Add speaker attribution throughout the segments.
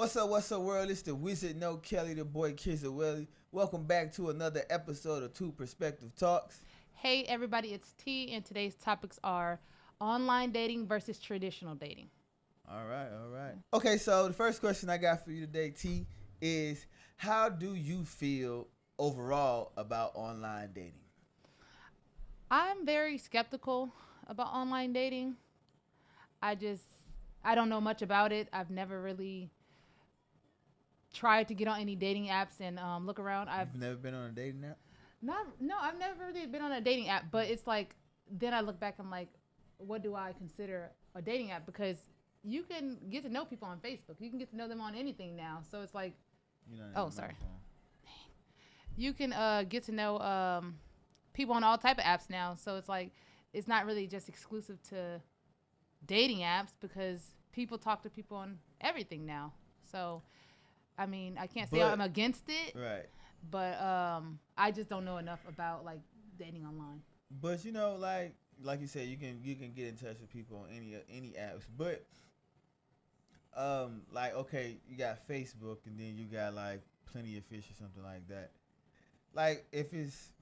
Speaker 1: What's up, world? It's the Wizard No Kelly, the boy Kizawelli. Welcome back to another episode of Two Perspective Talks.
Speaker 2: Hey everybody, it's T, and today's topics are online dating versus traditional dating.
Speaker 1: All right. Okay, so the first question I got for you today, T, is how do you feel overall about online dating?
Speaker 2: I'm very skeptical about online dating. I just I don't know much about it. I've never really tried to get on any dating apps and look around.
Speaker 1: You've never been on a dating app?
Speaker 2: I've never really been on a dating app, but it's like then I look back, I'm like, what do I consider a dating app? Because you can get to know people on Facebook. You can get to know them on anything now. So it's like, sorry. You can get to know people on all type of apps now. So it's like it's not really just exclusive to dating apps because people talk to people on everything now. So I mean, I can't say I'm against it,
Speaker 1: right?
Speaker 2: But I just don't know enough about like dating online.
Speaker 1: But like you said, you can get in touch with people on any apps. But like okay, you got Facebook and then you got like Plenty of Fish or something like that. Like if it's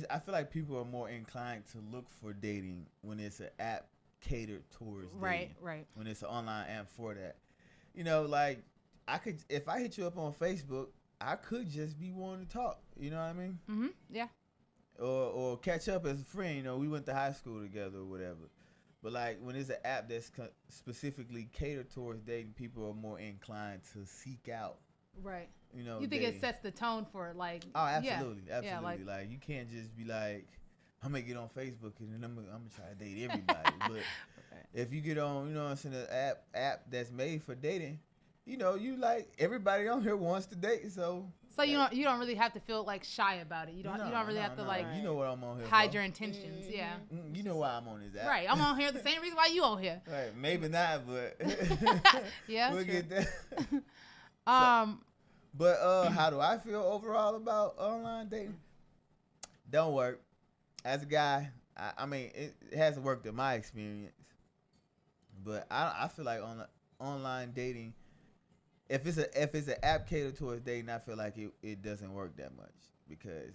Speaker 1: I feel like people are more inclined to look for dating when it's an app catered towards dating.
Speaker 2: Right.
Speaker 1: When it's an online app for that. Like I could if I hit you up on Facebook, I could just be wanting to talk. You know what I mean?
Speaker 2: Mhm. Yeah.
Speaker 1: Or catch up as a friend. We went to high school together or whatever. But like when it's an app that's specifically catered towards dating, people are more inclined to seek out.
Speaker 2: Right. You think
Speaker 1: dating.
Speaker 2: it sets the tone for like?
Speaker 1: Oh, absolutely,
Speaker 2: yeah.
Speaker 1: absolutely.
Speaker 2: Yeah,
Speaker 1: like you can't just be like, I'm gonna get on Facebook and then I'm gonna try to date everybody. But
Speaker 2: right.
Speaker 1: if you get on, it's an app that's made for dating. You like everybody on here wants to date, so
Speaker 2: you don't really have to feel like shy about it. You don't really have to like
Speaker 1: you know what I'm on here
Speaker 2: hide
Speaker 1: for.
Speaker 2: your intentions. Yeah.
Speaker 1: You know why I'm on this app.
Speaker 2: Right. I'm on here the same reason why you on here.
Speaker 1: Right. Maybe not, but
Speaker 2: yeah.
Speaker 1: we'll get that.
Speaker 2: But
Speaker 1: how do I feel overall about online dating? Don't work. As a guy, I mean it hasn't worked in my experience, but I feel like on online dating. If it's an app catered towards dating, I feel like it doesn't work that much because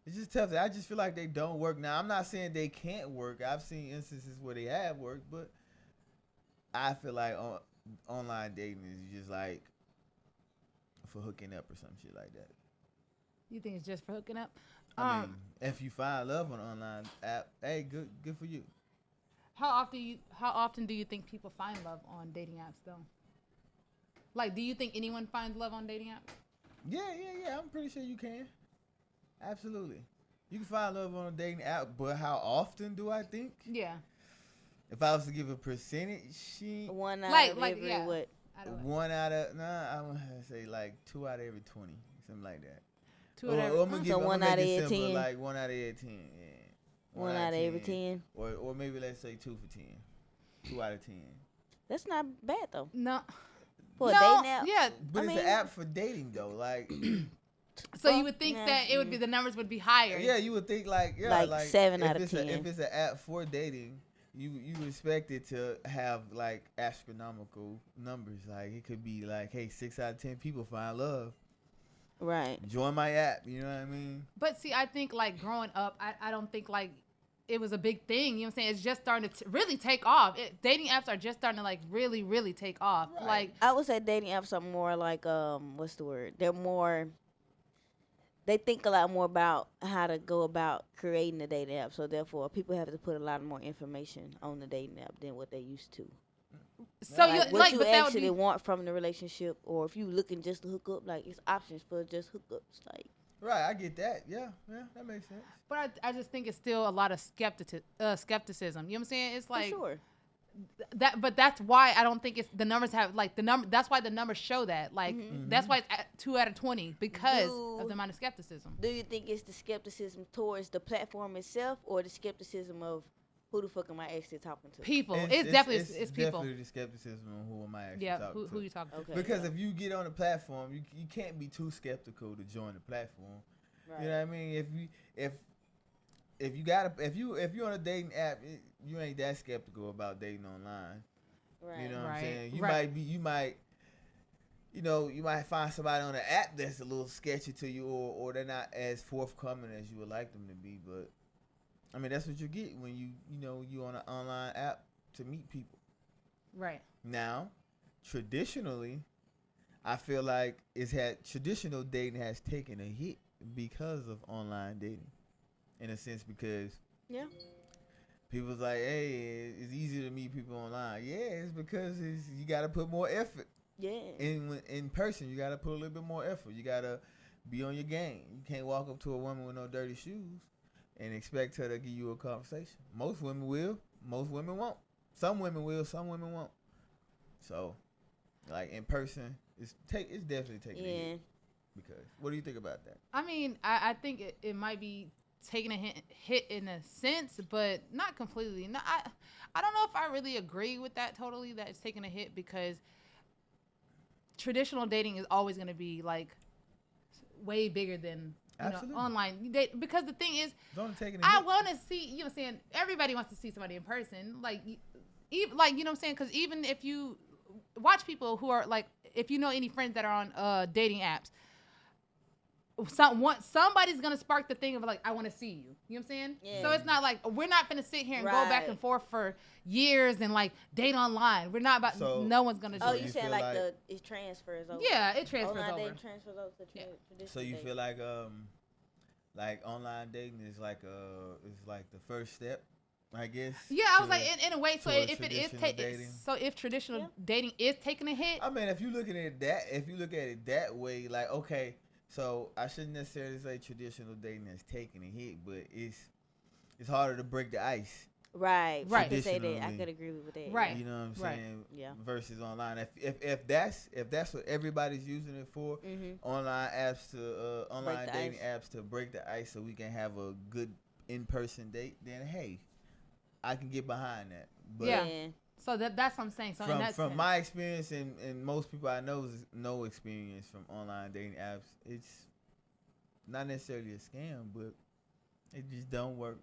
Speaker 1: it's just tough. I just feel like they don't work. Now, I'm not saying they can't work. I've seen instances where they have worked, but I feel like online dating is just like for hooking up or some shit like that.
Speaker 2: You think it's just for hooking up?
Speaker 1: I mean, if you find love on an online app, hey, good for you.
Speaker 2: How often do you think people find love on dating apps though? Like, do you think anyone finds love on dating apps?
Speaker 1: Yeah. I'm pretty sure you can. Absolutely. You can find love on a dating app, but how often do I think?
Speaker 2: Yeah.
Speaker 1: If I was to give a percentage,
Speaker 3: one out of every
Speaker 2: yeah.
Speaker 3: what?
Speaker 1: One out of I want to say like 2 out of every 20, something like that.
Speaker 2: Two out of
Speaker 1: I'm
Speaker 3: so one out of every 10.
Speaker 1: Like 1 out of every 10. Yeah.
Speaker 3: One out of every 10.
Speaker 1: Or maybe let's say 2 for 10. 2 out of 10.
Speaker 3: That's not bad though.
Speaker 2: No.
Speaker 3: For a dating app.
Speaker 2: Yeah.
Speaker 1: But it's an app for dating though. Like
Speaker 2: so you would think that it would be the numbers would be higher.
Speaker 1: Yeah, you would think like
Speaker 3: 7 out of 10.
Speaker 1: If it's an app for dating, you expect it to have like astronomical numbers. Like it could be like, hey, 6 out of 10 people find love.
Speaker 3: Right.
Speaker 1: Join my app. You know what I mean?
Speaker 2: But see, I think like growing up, I don't think like it was a big thing. You know what I'm saying? It's just starting to really take off. Dating apps are just starting to like really, really take off.
Speaker 1: Right.
Speaker 2: Like
Speaker 3: I would say dating apps are more like what's the word? They think a lot more about how to go about creating a dating app. So therefore, people have to put a lot more information on the dating app than what they used to.
Speaker 2: so
Speaker 3: like
Speaker 2: you
Speaker 3: what you
Speaker 2: but that would
Speaker 3: actually
Speaker 2: be,
Speaker 3: want from the relationship, or if you looking just to hook up, like it's options for just hookups. Like
Speaker 1: Right, I get that. Yeah, that makes sense.
Speaker 2: But I just think it's still a lot of skepticism. You know what I'm saying? It's like
Speaker 3: for sure.
Speaker 2: that, but that's why I don't think it's the numbers have like the number. That's why the numbers show that. Like that's why it's at 2 out of 20 because of the amount of skepticism.
Speaker 3: Do you think it's the skepticism towards the platform itself, or the skepticism of who the fuck am I actually talking to?
Speaker 2: People. It's definitely people.
Speaker 1: Definitely the skepticism on who am I actually talking to.
Speaker 2: Who you talking to?
Speaker 3: Okay.
Speaker 1: Because if you get on the platform, you can't be too skeptical to join the platform.
Speaker 3: Right.
Speaker 1: You know what I mean? If you're on a dating app, you ain't that skeptical about dating online.
Speaker 3: Right.
Speaker 1: You know what I'm
Speaker 2: Right,
Speaker 1: saying?
Speaker 2: right.
Speaker 1: You might find somebody on the app that's a little sketchy to you, or they're not as forthcoming as you would like them to be. But I mean, that's what you get when you on an online app to meet people.
Speaker 2: Right.
Speaker 1: Now, traditionally, I feel like traditional dating has taken a hit because of online dating, in a sense, because
Speaker 3: Yeah.
Speaker 1: people's like, hey, it's easier to meet people online. Yeah, it's because you got to put more effort.
Speaker 3: Yeah.
Speaker 1: In person, you got to put a little bit more effort. You got to be on your game. You can't walk up to a woman with no dirty shoes and expect her to give you a conversation. Most women will. Most women won't. Some women will. Some women won't. So, like, in person, it's definitely taking a hit. Because what do you think about that?
Speaker 2: I mean, I think it might be taking a hit in a sense, but not completely. No, I don't know if I really agree with that totally, that it's taking a hit, because traditional dating is always going to be like way bigger than online date. Because the thing is, I want to see, you know what I'm saying, everybody wants to see somebody in person. Like, even, like, you know what I'm saying, because even if you watch people who are like, if you know any friends that are on dating apps, somebody's gonna spark the thing of like, I want to see you. You know what I'm saying?
Speaker 3: Yeah.
Speaker 2: So it's not like we're not gonna sit here and go back and forth for years and like date online. We're not about. No one's gonna.
Speaker 3: Oh, you saying like it transfers over?
Speaker 2: Yeah, it transfers
Speaker 3: online
Speaker 2: over.
Speaker 3: Dating transfers over to traditional.
Speaker 1: So you feel like online dating is like the first step, I guess.
Speaker 2: Yeah, I was like in a way. So if it is if traditional dating is taking a hit,
Speaker 1: I mean, if you look at it that way, like, okay. So I shouldn't necessarily say traditional dating is taking a hit, but it's harder to break the ice.
Speaker 3: Right. I could say that. I could agree with that.
Speaker 2: Right.
Speaker 1: You know what I'm saying?
Speaker 3: Yeah.
Speaker 1: Versus online. If that's what everybody's using it for, online dating apps to break the ice, so we can have a good in-person date, then hey, I can get behind that. But
Speaker 2: yeah. So that's what I'm saying. So
Speaker 1: from my experience and most people I know is no experience from online dating apps, it's not necessarily a scam, but it just don't work.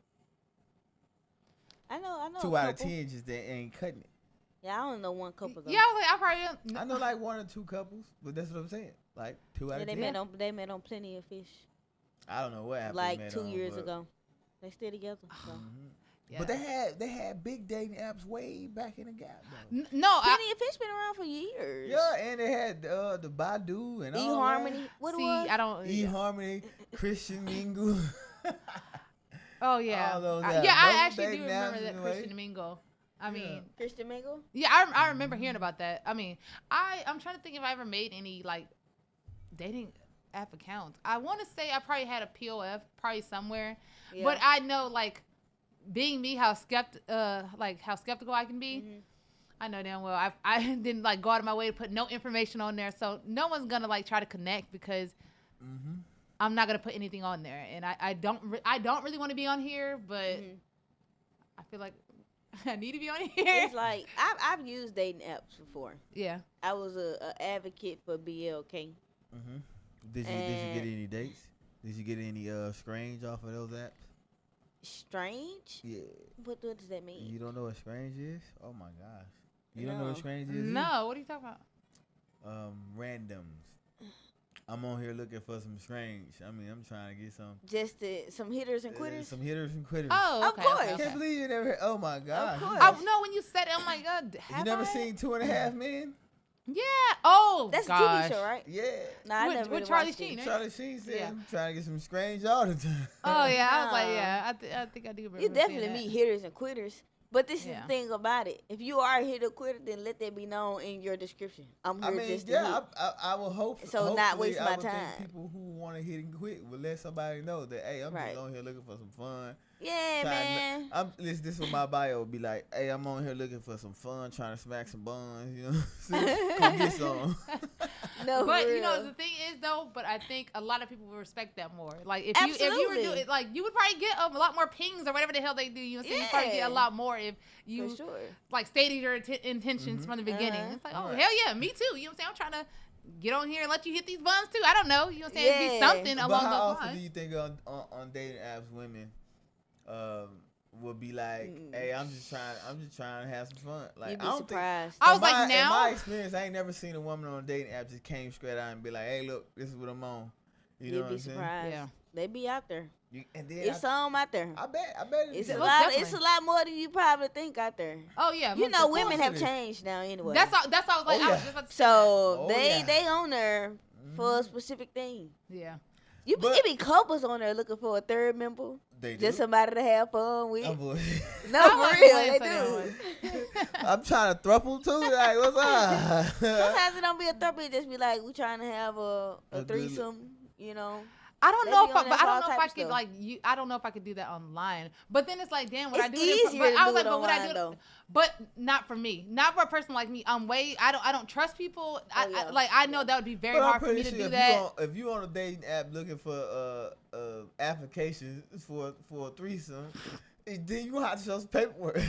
Speaker 3: I know.
Speaker 1: 2 out of 10 just ain't cutting it.
Speaker 3: Yeah, I don't know one couple though.
Speaker 2: Yeah, I probably.
Speaker 1: I know like 1 or 2 couples, but that's what I'm saying. Like 2 out of 10.
Speaker 3: They met on Plenty of Fish.
Speaker 1: I don't know what happened.
Speaker 3: Like 2 years ago, they still together. So.
Speaker 1: Yeah. But they had big dating apps way back in the gap though.
Speaker 2: No,
Speaker 3: Plenty of Fish been around for years.
Speaker 1: Yeah, and they had the Badu and all
Speaker 3: eHarmony. What it was?
Speaker 2: I don't.
Speaker 1: eHarmony, Christian Mingle.
Speaker 2: Oh yeah,
Speaker 1: all those
Speaker 2: I actually do remember that Christian Mingle. I mean,
Speaker 3: Christian Mingle.
Speaker 2: Yeah, I remember hearing about that. I mean, I'm trying to think if I ever made any like dating app accounts. I want to say I probably had a POF probably somewhere, but I know like. Being me, how skeptical I can be, I know damn well I didn't like go out of my way to put no information on there, so no one's gonna like try to connect because I'm not gonna put anything on there, and I don't really want to be on here, but I feel like I need to be on here.
Speaker 3: It's like I've used dating apps before.
Speaker 2: Yeah,
Speaker 3: I was a advocate for BLK.
Speaker 1: Did you get any dates? Did you get any screens off of those apps?
Speaker 3: Strange?
Speaker 1: Yeah.
Speaker 3: What does that mean?
Speaker 1: You don't know what Strange is? Oh my gosh. You don't know what Strange is?
Speaker 2: No, what are you talking about?
Speaker 1: Randoms. I'm on here looking for some Strange. I mean, I'm trying to get some.
Speaker 3: Just some hitters and quitters?
Speaker 1: Some hitters and quitters.
Speaker 2: Oh, okay.
Speaker 3: Of course.
Speaker 1: I can't believe you never. Oh my gosh.
Speaker 3: Of course.
Speaker 2: No, when you said it, I'm like,
Speaker 1: you never seen 2.5 Men?
Speaker 2: Yeah. Oh,
Speaker 3: that's
Speaker 2: gosh.
Speaker 3: a TV show, right?
Speaker 1: Yeah.
Speaker 3: Nah, I never
Speaker 2: with Charlie Sheen.
Speaker 3: Right?
Speaker 1: Charlie Sheen said, I'm trying to get some Strange all the time.
Speaker 2: Oh yeah, I was like, yeah, I think I do remember.
Speaker 3: You definitely meet hitters and quitters. But this is the thing about it. If you are a hitter quitter, then let that be known in your description. I'm here just to hit.
Speaker 1: I will hope
Speaker 3: so. Not waste my time.
Speaker 1: Think people who want to hit and quit will let somebody know that, hey, I'm just on here looking for some fun.
Speaker 3: Yeah, man.
Speaker 1: This is what my bio would be like. Hey, I'm on here looking for some fun, trying to smack some buns. You know, come get some.
Speaker 3: No,
Speaker 2: but you know the thing is though. But I think a lot of people will respect that more. Like if you were doing like you would probably get a lot more pings or whatever the hell they do. You know, you probably get a lot more if you like stated your intentions from the beginning. It's like, oh hell yeah, me too. You know what I'm saying? I'm trying to get on here and let you hit these buns too. I don't know. You know what I'm saying? Be something along those lines.
Speaker 1: How often do you think on dating apps women would be like, "Hey, I'm just trying to have some fun." Like,
Speaker 3: You'd
Speaker 1: I
Speaker 3: be
Speaker 1: don't
Speaker 3: surprised.
Speaker 1: think.
Speaker 2: I was like,
Speaker 1: in
Speaker 2: now?
Speaker 1: my experience, I ain't never seen a woman on a dating app just came straight out and be like, "Hey, look, this is what I'm on." You know
Speaker 3: You'd
Speaker 1: what
Speaker 3: be
Speaker 1: I'm saying?
Speaker 3: surprised.
Speaker 2: Yeah.
Speaker 3: They be out there.
Speaker 1: And then
Speaker 3: It's some out there.
Speaker 1: I bet
Speaker 3: It's
Speaker 1: is.
Speaker 3: a
Speaker 2: Most
Speaker 3: lot.
Speaker 2: definitely.
Speaker 3: It's a lot more than you probably think out there.
Speaker 2: Oh yeah,
Speaker 3: You
Speaker 2: most
Speaker 3: know,
Speaker 2: definitely.
Speaker 3: women
Speaker 1: course
Speaker 3: have
Speaker 1: it is.
Speaker 3: changed now anyway.
Speaker 2: That's all. That's all. I was like,
Speaker 1: Oh,
Speaker 2: I was
Speaker 1: yeah.
Speaker 2: just about to say
Speaker 3: So
Speaker 1: Oh,
Speaker 3: they
Speaker 1: yeah.
Speaker 3: on there for a
Speaker 1: Mhm.
Speaker 3: specific thing.
Speaker 2: that. Yeah.
Speaker 1: But-
Speaker 3: It be couples on there looking for a third member,
Speaker 1: They
Speaker 3: just
Speaker 1: do.
Speaker 3: somebody to have fun with.
Speaker 1: I'm bullshit.
Speaker 3: No,
Speaker 2: I
Speaker 3: for
Speaker 2: wasn't
Speaker 3: real,
Speaker 2: playing
Speaker 3: they
Speaker 2: for
Speaker 3: do.
Speaker 2: that
Speaker 1: I'm trying to thruple too. Like, what's up?
Speaker 3: Sometimes it don't be a throuple, it just be like we trying to have a
Speaker 1: A good-
Speaker 3: threesome, you know.
Speaker 2: I don't
Speaker 3: They
Speaker 2: know
Speaker 3: be
Speaker 2: if I,
Speaker 3: on
Speaker 2: but
Speaker 3: there
Speaker 2: I
Speaker 3: for
Speaker 2: don't
Speaker 3: all
Speaker 2: know if
Speaker 3: type
Speaker 2: I
Speaker 3: of
Speaker 2: could
Speaker 3: stuff.
Speaker 2: like you. I don't know if I could do that online. But then it's like, damn, would I
Speaker 3: It's
Speaker 2: do it? In
Speaker 3: easier
Speaker 2: but
Speaker 3: to
Speaker 2: I
Speaker 3: do
Speaker 2: was like,
Speaker 3: it
Speaker 2: but would I
Speaker 3: online
Speaker 2: do it?
Speaker 3: though.
Speaker 2: But not for me. Not for a person like me. I don't trust people.
Speaker 3: Oh, yeah.
Speaker 2: I know that would be very
Speaker 1: But I'm
Speaker 2: hard for me
Speaker 1: pretty
Speaker 2: to
Speaker 1: sure
Speaker 2: do that.
Speaker 1: if you on a dating app looking for applications for a threesome, then you gonna have to show some paperwork.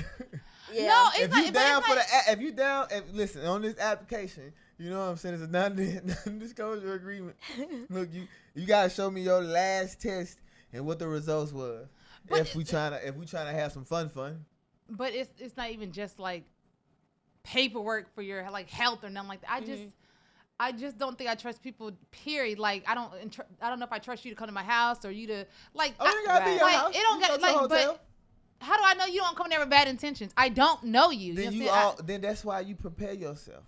Speaker 3: Yeah.
Speaker 2: No, it's
Speaker 1: if
Speaker 2: not.
Speaker 1: you
Speaker 2: but
Speaker 1: down
Speaker 2: it's
Speaker 1: for
Speaker 2: like,
Speaker 1: if you down, listen on this application, you know what I'm saying? It's a non-disclosure agreement. Look, you gotta show me your last test and what the results was.
Speaker 2: But
Speaker 1: if we trying to have some fun.
Speaker 2: But it's not even just like paperwork for your like health or nothing like that. I just don't think I trust people. Period. Like I don't know if I trust you to come to my house or you to like.
Speaker 1: Oh, it gotta be your
Speaker 2: like,
Speaker 1: house.
Speaker 2: It don't
Speaker 1: You go
Speaker 2: get
Speaker 1: to a
Speaker 2: like.
Speaker 1: hotel.
Speaker 2: But how do I know you don't come there with bad intentions? I don't know you.
Speaker 1: Then
Speaker 2: you know what I'm saying?
Speaker 1: then that's why you prepare yourself.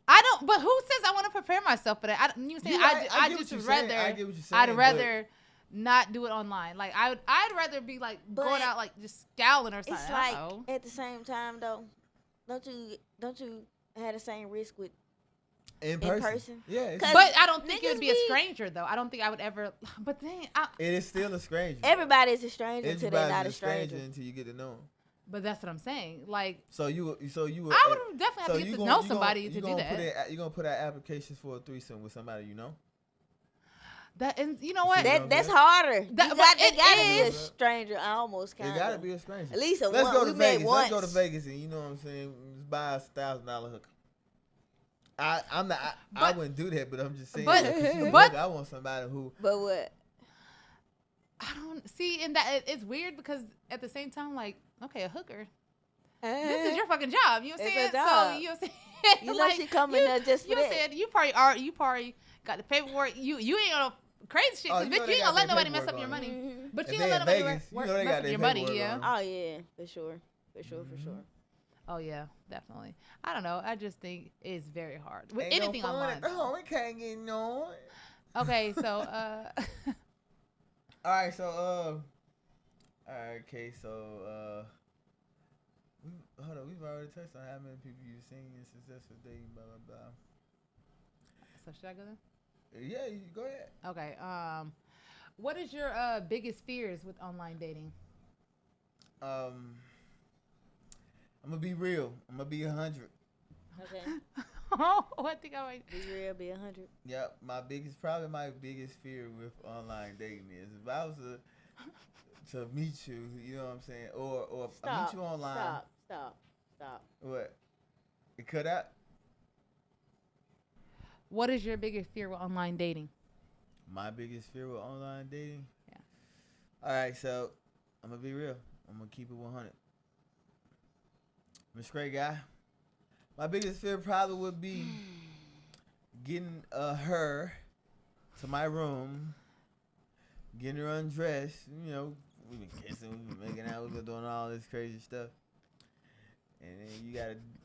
Speaker 2: I don't. But who says I want to prepare myself for that? You know what I'm saying?
Speaker 1: You right. I
Speaker 2: I
Speaker 1: get
Speaker 2: just
Speaker 1: what you're
Speaker 2: rather.
Speaker 1: saying. I get what you're saying,
Speaker 2: I'd
Speaker 1: but-
Speaker 2: rather not do it online. Like I'd rather be like
Speaker 3: But
Speaker 2: going out like just scowling or something.
Speaker 3: It's
Speaker 2: I
Speaker 3: like
Speaker 2: don't know.
Speaker 3: at the same time though, don't you have the same risk with
Speaker 1: In
Speaker 3: person?
Speaker 1: person. Yeah. It's,
Speaker 3: 'Cause
Speaker 2: But I don't think it
Speaker 3: niggas
Speaker 2: would be a
Speaker 3: be-
Speaker 2: stranger though. I don't think I would ever. But then,
Speaker 1: it is still a stranger.
Speaker 3: everybody's a stranger until they're
Speaker 1: Everybody's
Speaker 3: not a stranger.
Speaker 1: until you get to know them.
Speaker 2: but that's what I'm saying. Like
Speaker 1: So you would.
Speaker 2: I would definitely have to get to know somebody to do that.
Speaker 1: You gonna put out applications for a threesome with somebody you know?
Speaker 2: That and you know what?
Speaker 1: See,
Speaker 3: That's harder.
Speaker 2: That-
Speaker 3: You
Speaker 2: but
Speaker 3: got,
Speaker 2: it
Speaker 3: it gotta be a
Speaker 1: is.
Speaker 3: stranger, almost kind
Speaker 1: It
Speaker 3: of.
Speaker 1: gotta be a stranger.
Speaker 3: At least a
Speaker 1: Let's
Speaker 3: one.
Speaker 1: go to
Speaker 3: we met
Speaker 1: Vegas.
Speaker 3: once.
Speaker 1: Let's go to Vegas and you know what I'm saying. Just buy a $1,000 hooker. I'm not. I
Speaker 2: But-
Speaker 1: wouldn't do that, but I'm just saying.
Speaker 2: but-
Speaker 1: that 'cause you a
Speaker 2: but-
Speaker 1: hooker, I want somebody who.
Speaker 3: But what?
Speaker 2: I don't see, and that it's weird because at the same time, like, okay, a hooker. This is your fucking job. You know what I'm
Speaker 3: It's
Speaker 2: saying?
Speaker 3: her job.
Speaker 2: So you know what I'm saying?
Speaker 3: You know she coming there just for
Speaker 2: you know what
Speaker 3: that.
Speaker 2: I'm saying? You probably got the paperwork. You ain't on crazy shit.
Speaker 1: Oh,
Speaker 2: 'Cause
Speaker 1: you
Speaker 2: bitch,
Speaker 1: know
Speaker 2: you
Speaker 1: they
Speaker 2: ain't
Speaker 1: got
Speaker 2: gonna let
Speaker 1: their
Speaker 2: nobody mess
Speaker 1: paperwork
Speaker 2: up your
Speaker 1: on
Speaker 2: money.
Speaker 3: Mhm.
Speaker 2: But
Speaker 1: If
Speaker 2: you
Speaker 1: they
Speaker 2: ain't gonna
Speaker 1: in
Speaker 2: let nobody
Speaker 1: Vegas, you know they
Speaker 2: mess
Speaker 1: got
Speaker 2: up
Speaker 1: their
Speaker 2: your money.
Speaker 1: paperwork
Speaker 2: Yeah.
Speaker 1: on.
Speaker 3: Oh yeah, for sure, for sure.
Speaker 2: Oh yeah, definitely. I don't know. I just think it's very hard with
Speaker 1: Ain't
Speaker 2: anything
Speaker 1: no fun
Speaker 2: online.
Speaker 1: at home. We can't get no.
Speaker 2: Okay, so
Speaker 1: All right, so okay, so hold on, we've already touched on how many people you've seen in successful dating, blah blah blah.
Speaker 2: so should I go then?
Speaker 1: Yeah, you go ahead.
Speaker 2: Okay. What is your biggest fears with online dating?
Speaker 1: I'm gonna be real. I'm gonna be 100.
Speaker 3: Okay,
Speaker 2: Oh, I think I might.
Speaker 3: be real, be 100.
Speaker 1: Yep, my biggest fear with online dating is if I was to meet you, you know what I'm saying, or I
Speaker 3: Stop.
Speaker 1: meet you online.
Speaker 3: Stop.
Speaker 1: What? It cut out.
Speaker 2: What is your biggest fear with online dating?
Speaker 1: My biggest fear with online dating?
Speaker 2: Yeah.
Speaker 1: All right, so I'm going to be real. I'm going to keep it 100. I'm a straight guy. My biggest fear probably would be getting her to my room, getting her undressed. You know, we've been kissing, we've been making out, we've been doing all this crazy stuff. And then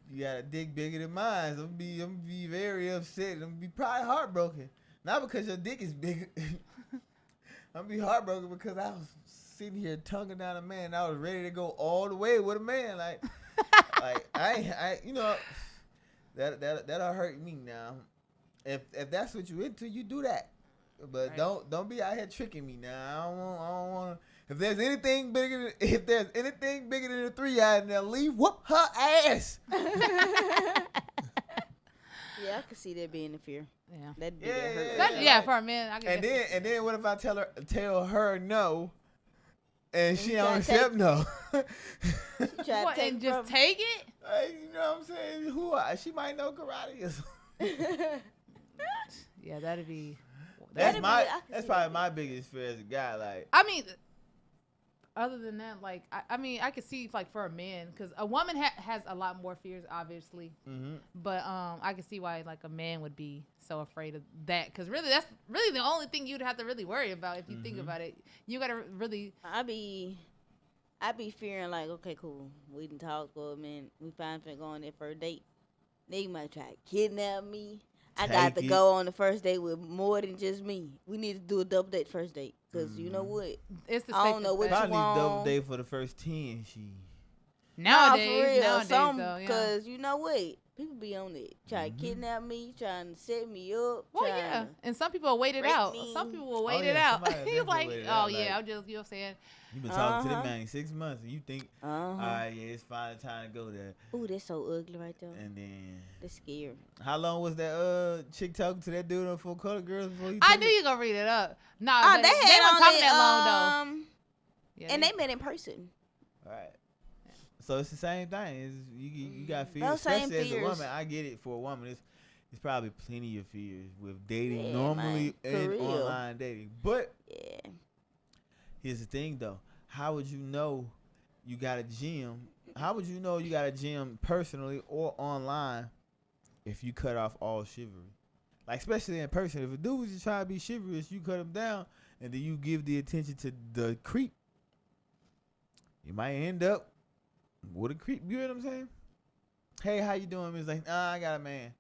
Speaker 1: you gotta dig bigger than mine. So I'm gonna be very upset. I'm gonna be probably heartbroken. Not because your dick is bigger. I'm gonna be heartbroken because I was sitting here tonguing down a man. I was ready to go all the way with a man. Like I you know, that'll hurt me now. If that's what you into, you do that. But
Speaker 2: Right.
Speaker 1: don't be out here tricking me now. I don't want. If there's anything bigger than a 3-eye, now leave, whoop her ass.
Speaker 3: Yeah, I could see that being a fear.
Speaker 2: Yeah.
Speaker 3: That'd be
Speaker 1: Yeah,
Speaker 3: that hurt.
Speaker 2: Especially, yeah, for a man. I can
Speaker 1: And
Speaker 2: definitely-
Speaker 1: then what if I tell her no, and she
Speaker 3: you
Speaker 1: don't
Speaker 3: try to
Speaker 1: accept no?
Speaker 3: Try
Speaker 2: what,
Speaker 3: to take
Speaker 2: and just
Speaker 3: from-
Speaker 2: take it?
Speaker 1: Like, you know what I'm saying? She might know karate or something.
Speaker 2: Yeah, that'd be.
Speaker 1: That's
Speaker 3: That'd
Speaker 1: my
Speaker 3: be- I can
Speaker 1: that's
Speaker 3: see
Speaker 1: probably
Speaker 3: that.
Speaker 1: my biggest fear as a guy. Like,
Speaker 2: I mean, other than that, like I mean, I could see like for a man, because a woman has a lot more fears, obviously.
Speaker 1: Mm-hmm.
Speaker 2: But I can see why like a man would be so afraid of that, because really that's really the only thing you'd have to really worry about if you think about it. You gotta really.
Speaker 3: I be fearing like, okay, cool. We done talk for a minute. We finally go on that first date. They might try to kidnap me. I got to
Speaker 1: Take it.
Speaker 3: go on the first date with more than just me. We need to do a double date first date. Because you know what?
Speaker 2: It's the
Speaker 3: I don't
Speaker 2: safest
Speaker 3: know what
Speaker 2: bet.
Speaker 1: Probably double
Speaker 3: wrong.
Speaker 1: day for the first 10.
Speaker 2: Nowadays,
Speaker 3: nah, for real.
Speaker 2: nowadays
Speaker 3: Some,
Speaker 2: though, yeah.
Speaker 3: because you know what? People be on it. Trying to kidnap me, trying to set me up.
Speaker 2: Well,
Speaker 3: trying
Speaker 2: yeah,
Speaker 3: to-
Speaker 2: and some people will wait it
Speaker 3: rape
Speaker 2: out.
Speaker 3: me.
Speaker 2: Some people will
Speaker 1: Oh,
Speaker 2: wait
Speaker 1: yeah,
Speaker 2: it out.
Speaker 1: somebody
Speaker 2: He's
Speaker 1: definitely
Speaker 2: like,
Speaker 1: wait it
Speaker 2: oh
Speaker 1: out,
Speaker 2: yeah,
Speaker 1: like-
Speaker 2: I'm just, you know what I'm saying.
Speaker 1: You've been talking to
Speaker 3: Uh-huh.
Speaker 1: the man 6 months, and you think, all right, yeah, it's finally time to go there.
Speaker 3: Ooh, that's so ugly right there.
Speaker 1: And then,
Speaker 3: That's scary.
Speaker 1: how long was that chick talking to that dude on 4 Color Girls before you
Speaker 2: I
Speaker 1: took
Speaker 2: knew
Speaker 1: it?
Speaker 2: you gonna read it up. Nah,
Speaker 3: Oh,
Speaker 2: but
Speaker 3: they
Speaker 2: they
Speaker 3: had
Speaker 2: weren't
Speaker 3: on
Speaker 2: talking
Speaker 3: it,
Speaker 2: that long though. Yeah,
Speaker 3: and they met in person.
Speaker 1: All right. So it's the same thing. You got fears,
Speaker 3: Those same
Speaker 1: especially as a
Speaker 3: fears.
Speaker 1: woman. I get it. For a woman, it's probably plenty of fears with dating
Speaker 3: Yeah,
Speaker 1: normally
Speaker 3: man, for
Speaker 1: and
Speaker 3: real.
Speaker 1: online dating. But
Speaker 3: Yeah.
Speaker 1: here's the thing, though. How would you know you got a gym? How would you know you got a gym personally or online if you cut off all chivalry? Like, especially in person. If a dude was just trying to be chivalrous, you cut him down, and then you give the attention to the creep. You might end up with a creep. You know what I'm saying? Hey, how you doing? It's like, nah, I got a man.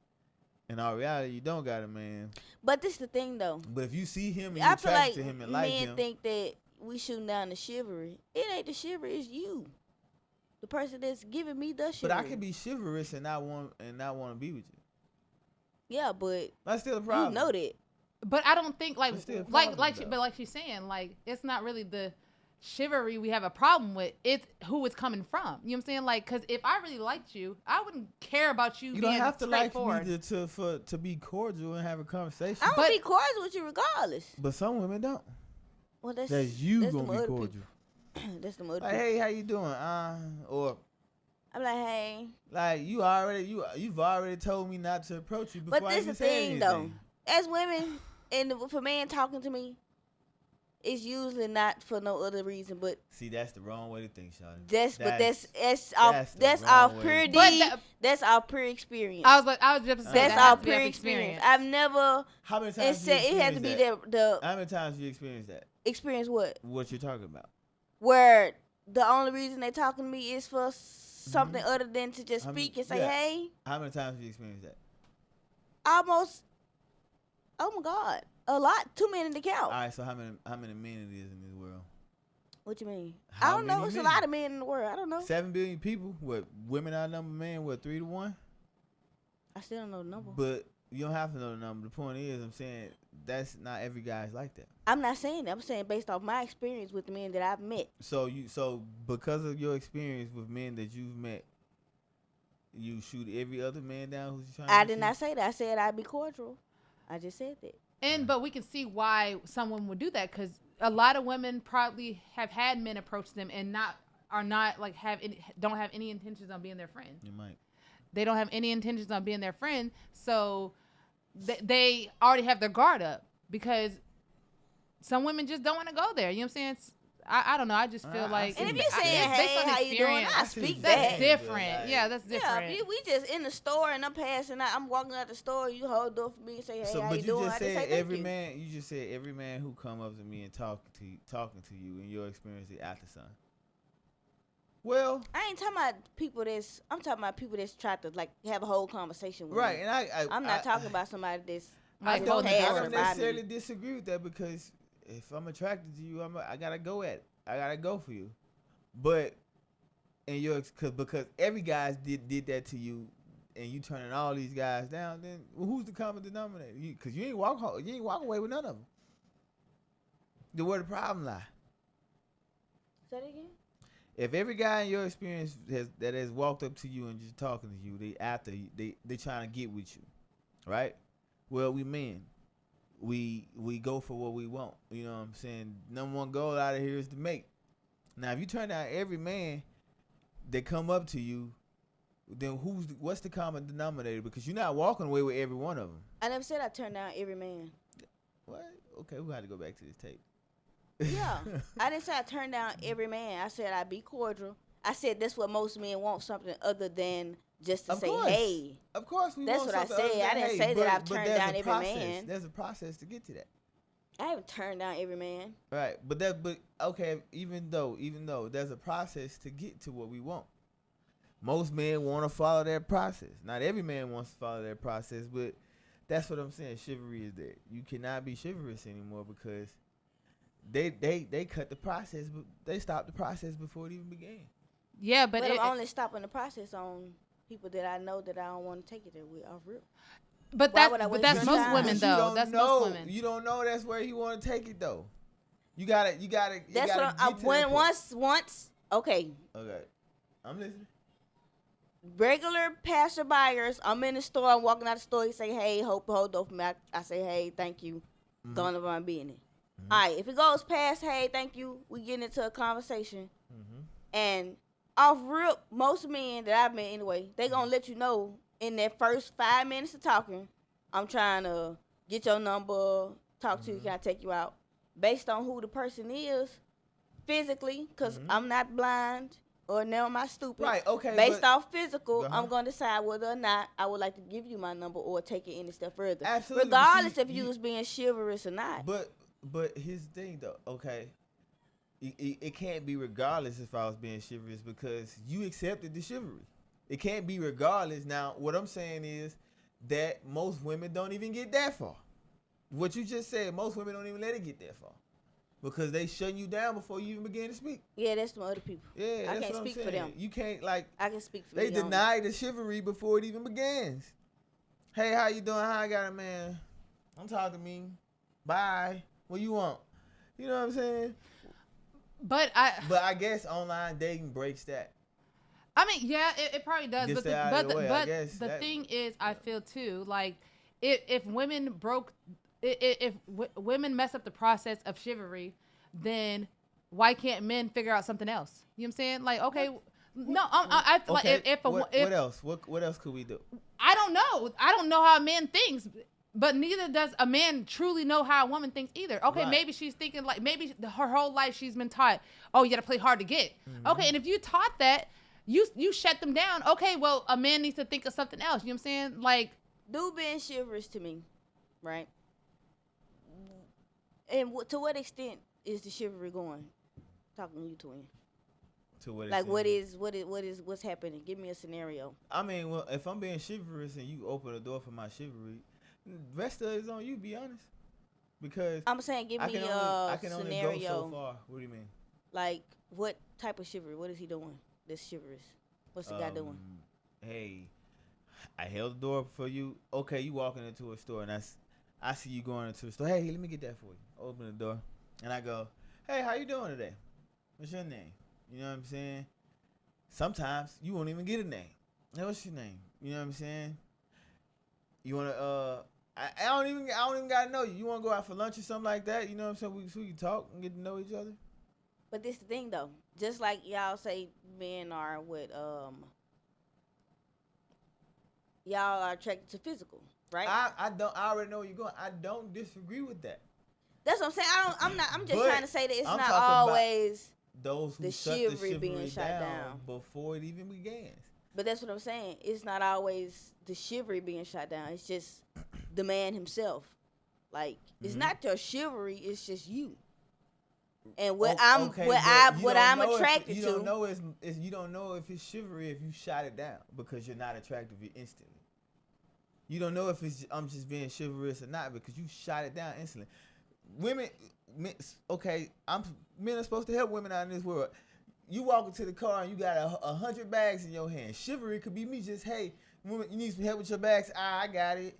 Speaker 1: In all reality, you don't got a man.
Speaker 3: But this the thing, though.
Speaker 1: But if you see him and
Speaker 3: I
Speaker 1: you're
Speaker 3: feel
Speaker 1: attracted
Speaker 3: like
Speaker 1: to him and like
Speaker 3: men
Speaker 1: him,
Speaker 3: think that we shooting down the chivalry. It ain't the chivalry, it's you. The person that's giving me the chivalry.
Speaker 1: but I can be chivalrous and not want to be with you.
Speaker 3: Yeah, but
Speaker 1: That's still a problem.
Speaker 3: you know that.
Speaker 2: But I don't think like
Speaker 1: It's still a
Speaker 2: like
Speaker 1: problem,
Speaker 2: like
Speaker 1: though.
Speaker 2: but like she's saying, like it's not really the chivalry we have a problem with. It's who it's coming from. You know what I'm saying? Like, because if I really liked you, I wouldn't care about you.
Speaker 1: You
Speaker 2: being
Speaker 1: don't have to like
Speaker 2: straightforward.
Speaker 1: me to be cordial and have a conversation.
Speaker 3: I'm
Speaker 2: But-
Speaker 3: gonna be cordial with you regardless.
Speaker 1: But some women don't.
Speaker 3: Well, that's
Speaker 1: You
Speaker 3: that's
Speaker 1: gonna
Speaker 3: them
Speaker 1: be
Speaker 3: other
Speaker 1: cordial.
Speaker 3: people. That's the other
Speaker 1: Like,
Speaker 3: people.
Speaker 1: hey, how you doing? Or
Speaker 3: I'm like, hey.
Speaker 1: like you've already told me not to approach you before
Speaker 3: But
Speaker 1: I
Speaker 3: this
Speaker 1: even
Speaker 3: the
Speaker 1: said
Speaker 3: thing, though.
Speaker 1: anything.
Speaker 3: As women, and if a man talking to me, it's usually not for no other reason, but
Speaker 1: See, that's the wrong way to think, Shawty.
Speaker 3: that's
Speaker 1: That's
Speaker 3: off
Speaker 1: the
Speaker 3: that's
Speaker 1: wrong
Speaker 3: off
Speaker 1: way.
Speaker 3: pure
Speaker 2: But
Speaker 3: deed.
Speaker 2: that-
Speaker 3: That's our pure experience.
Speaker 2: I was just saying
Speaker 3: That's
Speaker 2: that
Speaker 3: our
Speaker 2: has to be
Speaker 3: pure
Speaker 2: off
Speaker 3: experience. I've never
Speaker 1: How many
Speaker 3: and
Speaker 1: times
Speaker 3: said
Speaker 1: you
Speaker 3: it had to be
Speaker 1: experienced
Speaker 3: the
Speaker 1: How many times you experienced that?
Speaker 3: experience what
Speaker 1: What you're talking about?
Speaker 3: where the only reason they talking to me is for something other than to just
Speaker 1: I mean,
Speaker 3: speak and say,
Speaker 1: yeah.
Speaker 3: hey,
Speaker 1: How many times you experienced that?
Speaker 3: almost. Oh my God, a lot. Too many to count.
Speaker 1: All right, so how many men it is in this world?
Speaker 3: What you mean?
Speaker 1: How
Speaker 3: I don't know.
Speaker 1: many
Speaker 3: It's
Speaker 1: men?
Speaker 3: a lot of men in the world. I don't know.
Speaker 1: 7 billion people. What, women outnumber men? What, 3 to 1?
Speaker 3: I still don't know the number.
Speaker 1: But you don't have to know the number. The point is, I'm saying that's not every guy's like that.
Speaker 3: I'm not saying that. I'm saying based off my experience with the men that I've met.
Speaker 1: So because of your experience with men that you've met, you shoot every other man down who's trying.
Speaker 3: I
Speaker 1: to
Speaker 3: did
Speaker 1: shoot?
Speaker 3: not say that. I said I'd be cordial. I just said that.
Speaker 2: but we can see why someone would do that, because a lot of women probably have had men approach them and don't have any intentions on being their friend.
Speaker 1: You might.
Speaker 2: They don't have any intentions on being their friend, so they already have their guard up, because some women just don't want to go there. You know what I'm saying? I don't know. I just feel
Speaker 1: I
Speaker 2: like,
Speaker 1: see
Speaker 3: And if
Speaker 1: that.
Speaker 3: you saying,
Speaker 2: it's based
Speaker 3: hey,
Speaker 2: on
Speaker 3: how you doing?
Speaker 2: experience.
Speaker 3: I
Speaker 1: I see
Speaker 3: speak
Speaker 1: what
Speaker 2: That's
Speaker 1: you're
Speaker 3: back.
Speaker 1: saying.
Speaker 2: different.
Speaker 1: Like-
Speaker 2: Yeah, that's different.
Speaker 3: Yeah, we just in the store and I'm passing out. I'm walking out the store. You hold the door for me and say, hey, how
Speaker 1: But
Speaker 3: you
Speaker 1: you
Speaker 3: doing?
Speaker 1: just
Speaker 3: I just say
Speaker 1: said
Speaker 3: thank
Speaker 1: every
Speaker 3: you.
Speaker 1: man. You just said every man who come up to me and talking to you in your experience is after son. Well,
Speaker 3: I ain't talking about people I'm talking about people that's try to like have a whole conversation with
Speaker 1: right,
Speaker 3: me.
Speaker 1: and
Speaker 3: I'm not talking about somebody that's
Speaker 1: I
Speaker 2: Like,
Speaker 1: don't,
Speaker 2: hold the
Speaker 1: I
Speaker 2: door.
Speaker 1: don't
Speaker 3: by
Speaker 1: necessarily
Speaker 3: me.
Speaker 1: disagree with that, because if I'm attracted to you, I gotta go at it. I gotta go for you. But because every guy did that to you, and you turning all these guys down, then who's the common denominator? Because you ain't walk away with none of them. Then where the problem lie?
Speaker 3: Say that again?
Speaker 1: If every guy in your experience has walked up to you and just talking to you, they trying to get with you, right? Well, we men, we go for what we want. You know what I'm saying? Number one goal out of here is to make. Now, if you turn down every man that come up to you, then what's the common denominator? Because you're not walking away with every one of them.
Speaker 3: I never said I turned down every man.
Speaker 1: What? Okay, we got to go back to this tape.
Speaker 3: Yeah, I didn't say I turned down every man. I said I'd be cordial. I said that's what most men want, something other than just to
Speaker 1: Of
Speaker 3: say,
Speaker 1: course.
Speaker 3: hey.
Speaker 1: Of course, we
Speaker 3: That's
Speaker 1: want
Speaker 3: what I
Speaker 1: something other
Speaker 3: said. I
Speaker 1: than
Speaker 3: didn't
Speaker 1: hey,
Speaker 3: say that
Speaker 1: but-
Speaker 3: I've
Speaker 1: but
Speaker 3: turned
Speaker 1: there's
Speaker 3: down
Speaker 1: a
Speaker 3: every
Speaker 1: process.
Speaker 3: man.
Speaker 1: There's a process to get to that.
Speaker 3: I haven't turned down every man.
Speaker 1: Right, but okay. Even though there's a process to get to what we want. Most men want to follow that process. Not every man wants to follow that process, but that's what I'm saying. Chivalry is there. You cannot be chivalrous anymore because they cut the process, but they stopped the process before it even began.
Speaker 2: Yeah, but
Speaker 3: But I'm only stopping the process on people that I know that I don't want to take it there with off rip.
Speaker 2: but
Speaker 3: why
Speaker 2: that's
Speaker 3: would I
Speaker 2: but
Speaker 3: waste
Speaker 2: that's
Speaker 3: your
Speaker 2: most
Speaker 3: time?
Speaker 2: women
Speaker 1: But you
Speaker 2: though.
Speaker 1: don't
Speaker 2: That's
Speaker 1: know.
Speaker 2: most women.
Speaker 1: You don't know that's where he want to take it though. You gotta.
Speaker 3: That's what once. Okay,
Speaker 1: Okay, I'm listening.
Speaker 3: regular passerbyers. I'm in the store. I'm walking out the store. He say, "Hey, hold up for me." I say, "Hey, thank you."
Speaker 1: Mhm.
Speaker 3: Going about my business. All right. If it goes past, "Hey, thank you," we get into a conversation.
Speaker 1: Mm-hmm.
Speaker 3: And off rip, most men that I've met anyway, they gonna let you know in that first 5 minutes of talking, I'm trying to get your number, talk to you, can I take you out? Based on who the person is, physically, because I'm not blind or now am I stupid.
Speaker 1: Right. Okay.
Speaker 3: Based
Speaker 1: but-
Speaker 3: off physical,
Speaker 1: Uh-huh.
Speaker 3: I'm gonna decide whether or not I would like to give you my number or take it any step further.
Speaker 1: Absolutely, but
Speaker 3: Regardless
Speaker 1: see,
Speaker 3: if you was being chivalrous or not.
Speaker 1: But here's the thing though. Okay. It can't be regardless if I was being chivalrous because you accepted the chivalry. It can't be regardless. Now, what I'm saying is that most women don't even get that far. What you just said, most women don't even let it get that far because they shut you down before you even begin to speak.
Speaker 3: Yeah, that's some other people.
Speaker 1: Yeah,
Speaker 3: I
Speaker 1: that's
Speaker 3: can't
Speaker 1: what I'm
Speaker 3: speak for
Speaker 1: saying.
Speaker 3: them.
Speaker 1: You can't like
Speaker 3: I can speak for
Speaker 1: they
Speaker 3: me only.
Speaker 1: deny the chivalry before it even begins. Hey, how you doing? How I got it, man? Don't talk to me. Bye. What you want? You know what I'm saying?
Speaker 2: but
Speaker 1: I guess online dating breaks that.
Speaker 2: I mean, yeah, it probably does.
Speaker 1: Gets
Speaker 2: But
Speaker 1: that out of the way, I guess
Speaker 2: the
Speaker 1: that-
Speaker 2: thing is, I feel too like if women women mess up the process of chivalry, then why can't men figure out something else? You know what I'm saying? Like, okay, no, I feel
Speaker 1: Okay.
Speaker 2: like if
Speaker 1: what else? What else could we do?
Speaker 2: I don't know. I don't know how a man thinks, but neither does a man truly know how a woman thinks either. Okay,
Speaker 1: Right.
Speaker 2: maybe she's thinking like maybe her whole life she's been taught, oh, you got to play hard to get. Okay, and if you taught that, you shut them down. Okay, well, a man needs to think of something else. You know what I'm saying? Like,
Speaker 3: Dude being chivalrous to me, right? And to what extent is the chivalry going? Talking to you, twin.
Speaker 1: To what
Speaker 3: Like,
Speaker 1: extent?
Speaker 3: what's happening? Give me a scenario.
Speaker 1: I mean, well, if I'm being chivalrous and you open the door for my chivalry, the rest of it is on you. Be honest, because
Speaker 3: I'm saying, give
Speaker 1: I
Speaker 3: me
Speaker 1: can
Speaker 3: a
Speaker 1: only go so
Speaker 3: scenario.
Speaker 1: far. What do you mean?
Speaker 3: Like, what type of chivalry? What is he doing? That's chivalrous. What's the guy doing?
Speaker 1: Hey, I held the door for you. Okay, you walking into a store and I see you going into a store. Hey, let me get that for you. Open the door and I go, hey, how you doing today? What's your name? You know what I'm saying? Sometimes you won't even get a name. Hey, what's your name? You know what I'm saying? You wanna I don't even gotta know you. You wanna go out for lunch or something like that? You know what I'm saying? We can talk and get to know each other.
Speaker 3: But this the thing though. Just like y'all say, men are with y'all are attracted to physical, right?
Speaker 1: I already know where you're going. I don't disagree with that.
Speaker 3: That's what I'm saying. I'm just
Speaker 1: But
Speaker 3: trying to say that it's
Speaker 1: I'm
Speaker 3: not
Speaker 1: talking about
Speaker 3: always.
Speaker 1: Those who
Speaker 3: The
Speaker 1: shut
Speaker 3: chivalry
Speaker 1: the
Speaker 3: being
Speaker 1: chivalry
Speaker 3: shot
Speaker 1: down,
Speaker 3: down.
Speaker 1: before it even began.
Speaker 3: But that's what I'm saying. It's not always the chivalry being shot down. It's just the man himself. Like, it's not your chivalry. It's just you. And what I'm
Speaker 1: Okay,
Speaker 3: what
Speaker 1: but
Speaker 3: I
Speaker 1: you
Speaker 3: what
Speaker 1: don't
Speaker 3: I'm
Speaker 1: know if-
Speaker 3: attracted
Speaker 1: you
Speaker 3: to.
Speaker 1: don't know you don't know if it's chivalry if you shot it down because you're not attractive instantly. You don't know if I'm just being chivalrous or not because you shot it down instantly. Men, men are supposed to help women out in this world. You walk into the car and you got 100 bags in your hand. Chivalry could be me just, hey, woman, you need some help with your bags? I got it.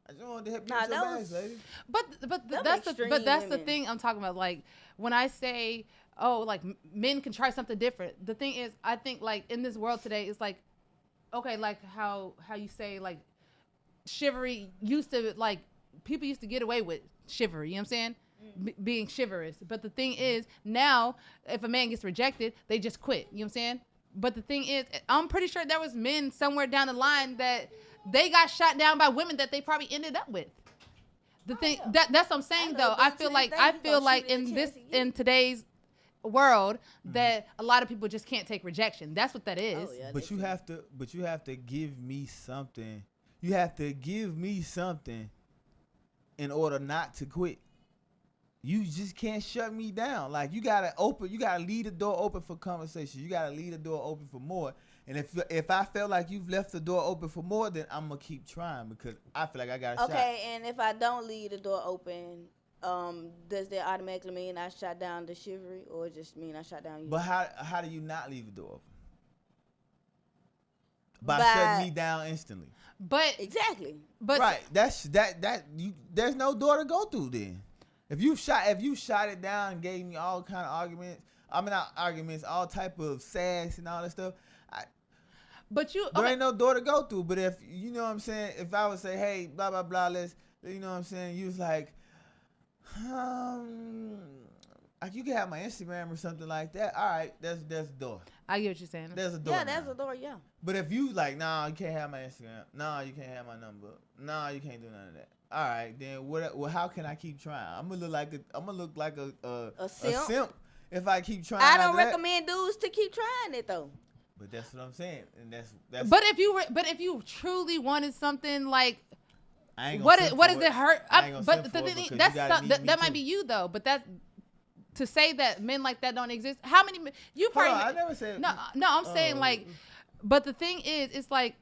Speaker 1: I just wanted to help you with your
Speaker 3: that
Speaker 1: bags,
Speaker 3: was-
Speaker 1: lady.
Speaker 2: but
Speaker 3: Them
Speaker 2: that's
Speaker 3: extreme
Speaker 2: the
Speaker 3: women.
Speaker 2: thing I'm talking about. Like when I say, oh, like men can try something different. The thing is, I think like in this world today, it's like, okay, like how you say like chivalry used to like people used to get away with chivalry. You know what I'm saying? Being chivalrous. But the thing is, now if a man gets rejected, they just quit. You know what I'm saying? But the thing is, I'm pretty sure there was men somewhere down the line that they got shot down by women that they probably ended up with. The thing
Speaker 3: yeah.
Speaker 2: that's what I'm saying though. I feel like in today's world that a lot of people just can't take rejection. That's what that is.
Speaker 3: Oh, yeah,
Speaker 1: But you have to give me something. You have to give me something in order not to quit. You just can't shut me down. Like you gotta leave the door open for conversation. You gotta leave the door open for more. And if I feel like you've left the door open for more, then I'm gonna keep trying because I feel like I got a shot.
Speaker 3: Okay, and if I don't leave the door open, does that automatically mean I shot down the chivalry, or just mean I shot down you?
Speaker 1: But how do you not leave the door open? By shutting me down instantly.
Speaker 2: But
Speaker 3: exactly.
Speaker 2: But
Speaker 1: right, there's no door to go through then. If you shot it down and gave me all kind of arguments, all type of sass and all that stuff, there ain't no door to go through. But if you know what I'm saying, if I would say, hey, blah blah blah, let's, you know what I'm saying, you was like you can have my Instagram or something like that. All right, there's a door.
Speaker 2: I get what you're saying.
Speaker 1: There's a door.
Speaker 3: Yeah, there's a door. Yeah.
Speaker 1: But if you like, nah, you can't have my Instagram. Nah, you can't have my number. Nah, you can't do none of that. All right, then what? Well, how can I keep trying? I'm gonna look like a simp if I keep trying.
Speaker 3: I don't recommend dudes to keep trying it though.
Speaker 1: But that's what I'm saying, and that's.
Speaker 2: But if you truly wanted something like.
Speaker 1: What
Speaker 2: is it hurt? But the thing that might be you though. But that to say that men like that don't exist. How many you probably?
Speaker 1: I never said
Speaker 2: no. I'm saying like, but the thing is, it's like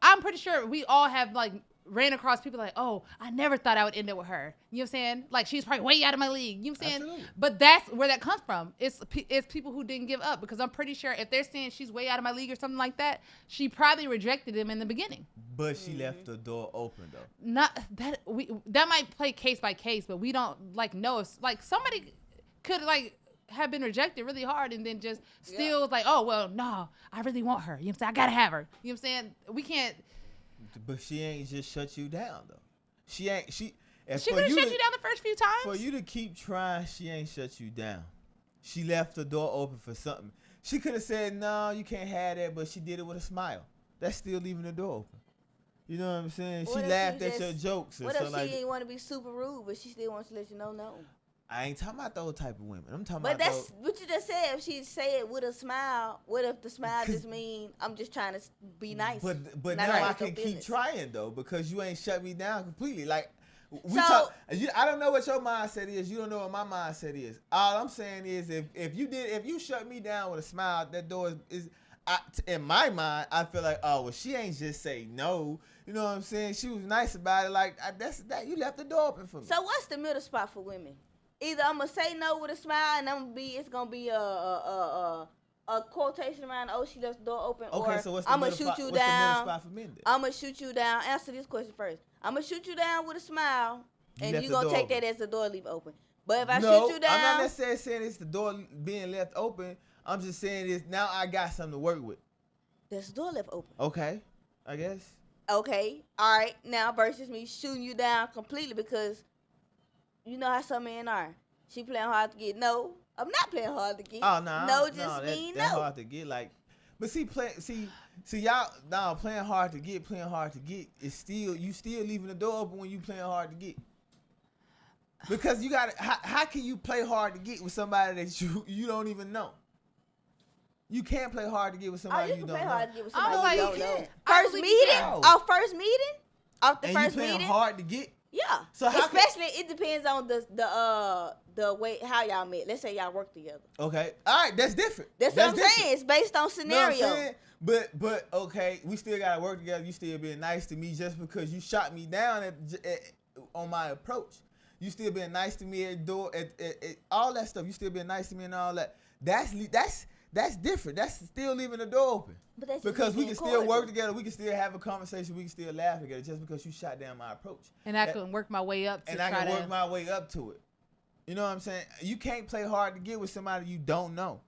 Speaker 2: I'm pretty sure we all have like ran across people like, oh, I never thought I would end up with her. You know what I'm saying? Like she's probably way out of my league. You know what I'm saying?
Speaker 1: Absolutely.
Speaker 2: But that's where that comes from. It's people who didn't give up because I'm pretty sure if they're saying she's way out of my league or something like that, she probably rejected him in the beginning.
Speaker 1: But she left the door open though.
Speaker 2: Not that that might play case by case, but we don't like know if like somebody could like have been rejected really hard and then just still like, oh well, no, I really want her. You know what I'm saying? I gotta have her. You know what I'm saying? We can't.
Speaker 1: But she ain't just shut you down though. She could have shut
Speaker 2: you down the first few times.
Speaker 1: For you to keep trying, she ain't shut you down. She left the door open for something. She could have said, no, you can't have that, but she did it with a smile. That's still leaving the door open. You know what I'm saying? She laughed at your jokes.
Speaker 3: What if she ain't want to be super rude, but she still wants to let you know no?
Speaker 1: I ain't talking about those type of women. I'm talking
Speaker 3: about.
Speaker 1: But
Speaker 3: that's what you just said. If she say it with a smile, what if the smile just mean I'm just trying to be nice?
Speaker 1: But now I can keep trying though because you ain't shut me down completely. Like I don't know what your mindset is. You don't know what my mindset is. All I'm saying is if you shut me down with a smile, that door is in my mind. I feel like, oh well, she ain't just say no. You know what I'm saying? She was nice about it. Like that you left the door open for me.
Speaker 3: So what's the middle spot for women? Either I'm gonna say no with a smile, and it's gonna be a quotation around. Oh, she left the door open.
Speaker 1: Okay,
Speaker 3: or
Speaker 1: so what's the
Speaker 3: I'm gonna
Speaker 1: middle
Speaker 3: shoot
Speaker 1: spot,
Speaker 3: you
Speaker 1: what's
Speaker 3: down.
Speaker 1: The middle spot for men then?
Speaker 3: I'm gonna shoot you down. Answer this question first. I'm gonna shoot you down with a smile, and you gonna take that as the door leave open. But if I shoot you down,
Speaker 1: I'm not necessarily saying it's the door being left open. I'm just saying is now I got something to work with.
Speaker 3: There's the door left open.
Speaker 1: Okay, I guess.
Speaker 3: Okay, all right. Now versus me shooting you down completely because you know how some men are. She playing hard to get. No, I'm not playing hard to get.
Speaker 1: Oh no,
Speaker 3: no, just mean
Speaker 1: that's
Speaker 3: no.
Speaker 1: hard to get. Like, but see y'all now playing hard to get is still leaving the door open when you playing hard to get. Because you got how can you play hard to get with somebody that you don't even know? You can't play hard to get with somebody you don't know.
Speaker 3: Hard to get with somebody you don't know.
Speaker 2: First meeting?
Speaker 3: Off first meeting? Off the
Speaker 1: and
Speaker 3: first
Speaker 1: you playing
Speaker 3: meeting?
Speaker 1: hard to get?
Speaker 3: Yeah. So especially it depends on the way how y'all met. Let's say y'all work together.
Speaker 1: Okay. All right, that's different.
Speaker 3: That's what I'm saying. It's based on scenario.
Speaker 1: Know what I'm saying? But okay, we still gotta work together. You still being nice to me just because you shot me down on my approach. You still being nice to me at door at all that stuff. You still being nice to me and all that. That's different. That's still leaving the door open. Because we can still work together. We can still have a conversation. We can still laugh together just because you shot down my approach.
Speaker 2: And I can work my way up to it.
Speaker 1: And I can work my way up to it. You know what I'm saying? You can't play hard to get with somebody you don't know.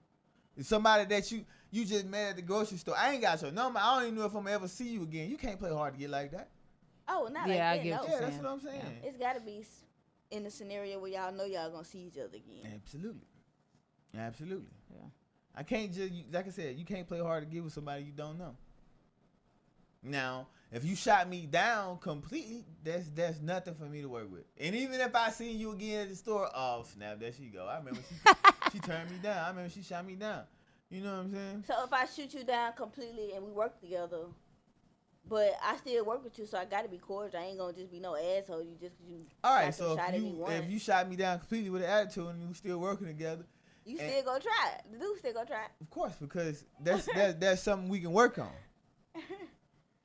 Speaker 1: It's somebody that you just met at the grocery store. I ain't got your number. I don't even know if I'm going to ever see you again. You can't play hard to get like that.
Speaker 3: Oh, not like that.
Speaker 2: I get what you're
Speaker 1: saying. That's what I'm saying.
Speaker 3: Yeah. It's got to be in a scenario where y'all know y'all going to see each other again.
Speaker 1: Absolutely. Absolutely.
Speaker 2: Yeah.
Speaker 1: I can't just, like I said, you can't play hard to get with somebody you don't know. Now, if you shot me down completely, that's nothing for me to work with. And even if I seen you again at the store, oh snap, there she go. I remember she turned me down. I remember she shot me down. You know what I'm saying?
Speaker 3: So if I shoot you down completely and we work together, but I still work with you, so I gotta be cordial. I ain't gonna just be no asshole. You just you.
Speaker 1: All right,
Speaker 3: got
Speaker 1: so
Speaker 3: shot at me
Speaker 1: if
Speaker 3: once.
Speaker 1: you shot me down completely with an attitude and we still working together,
Speaker 3: You
Speaker 1: and-
Speaker 3: still gonna try it. The dude still gonna try it.
Speaker 1: of course, because that's something we can work on.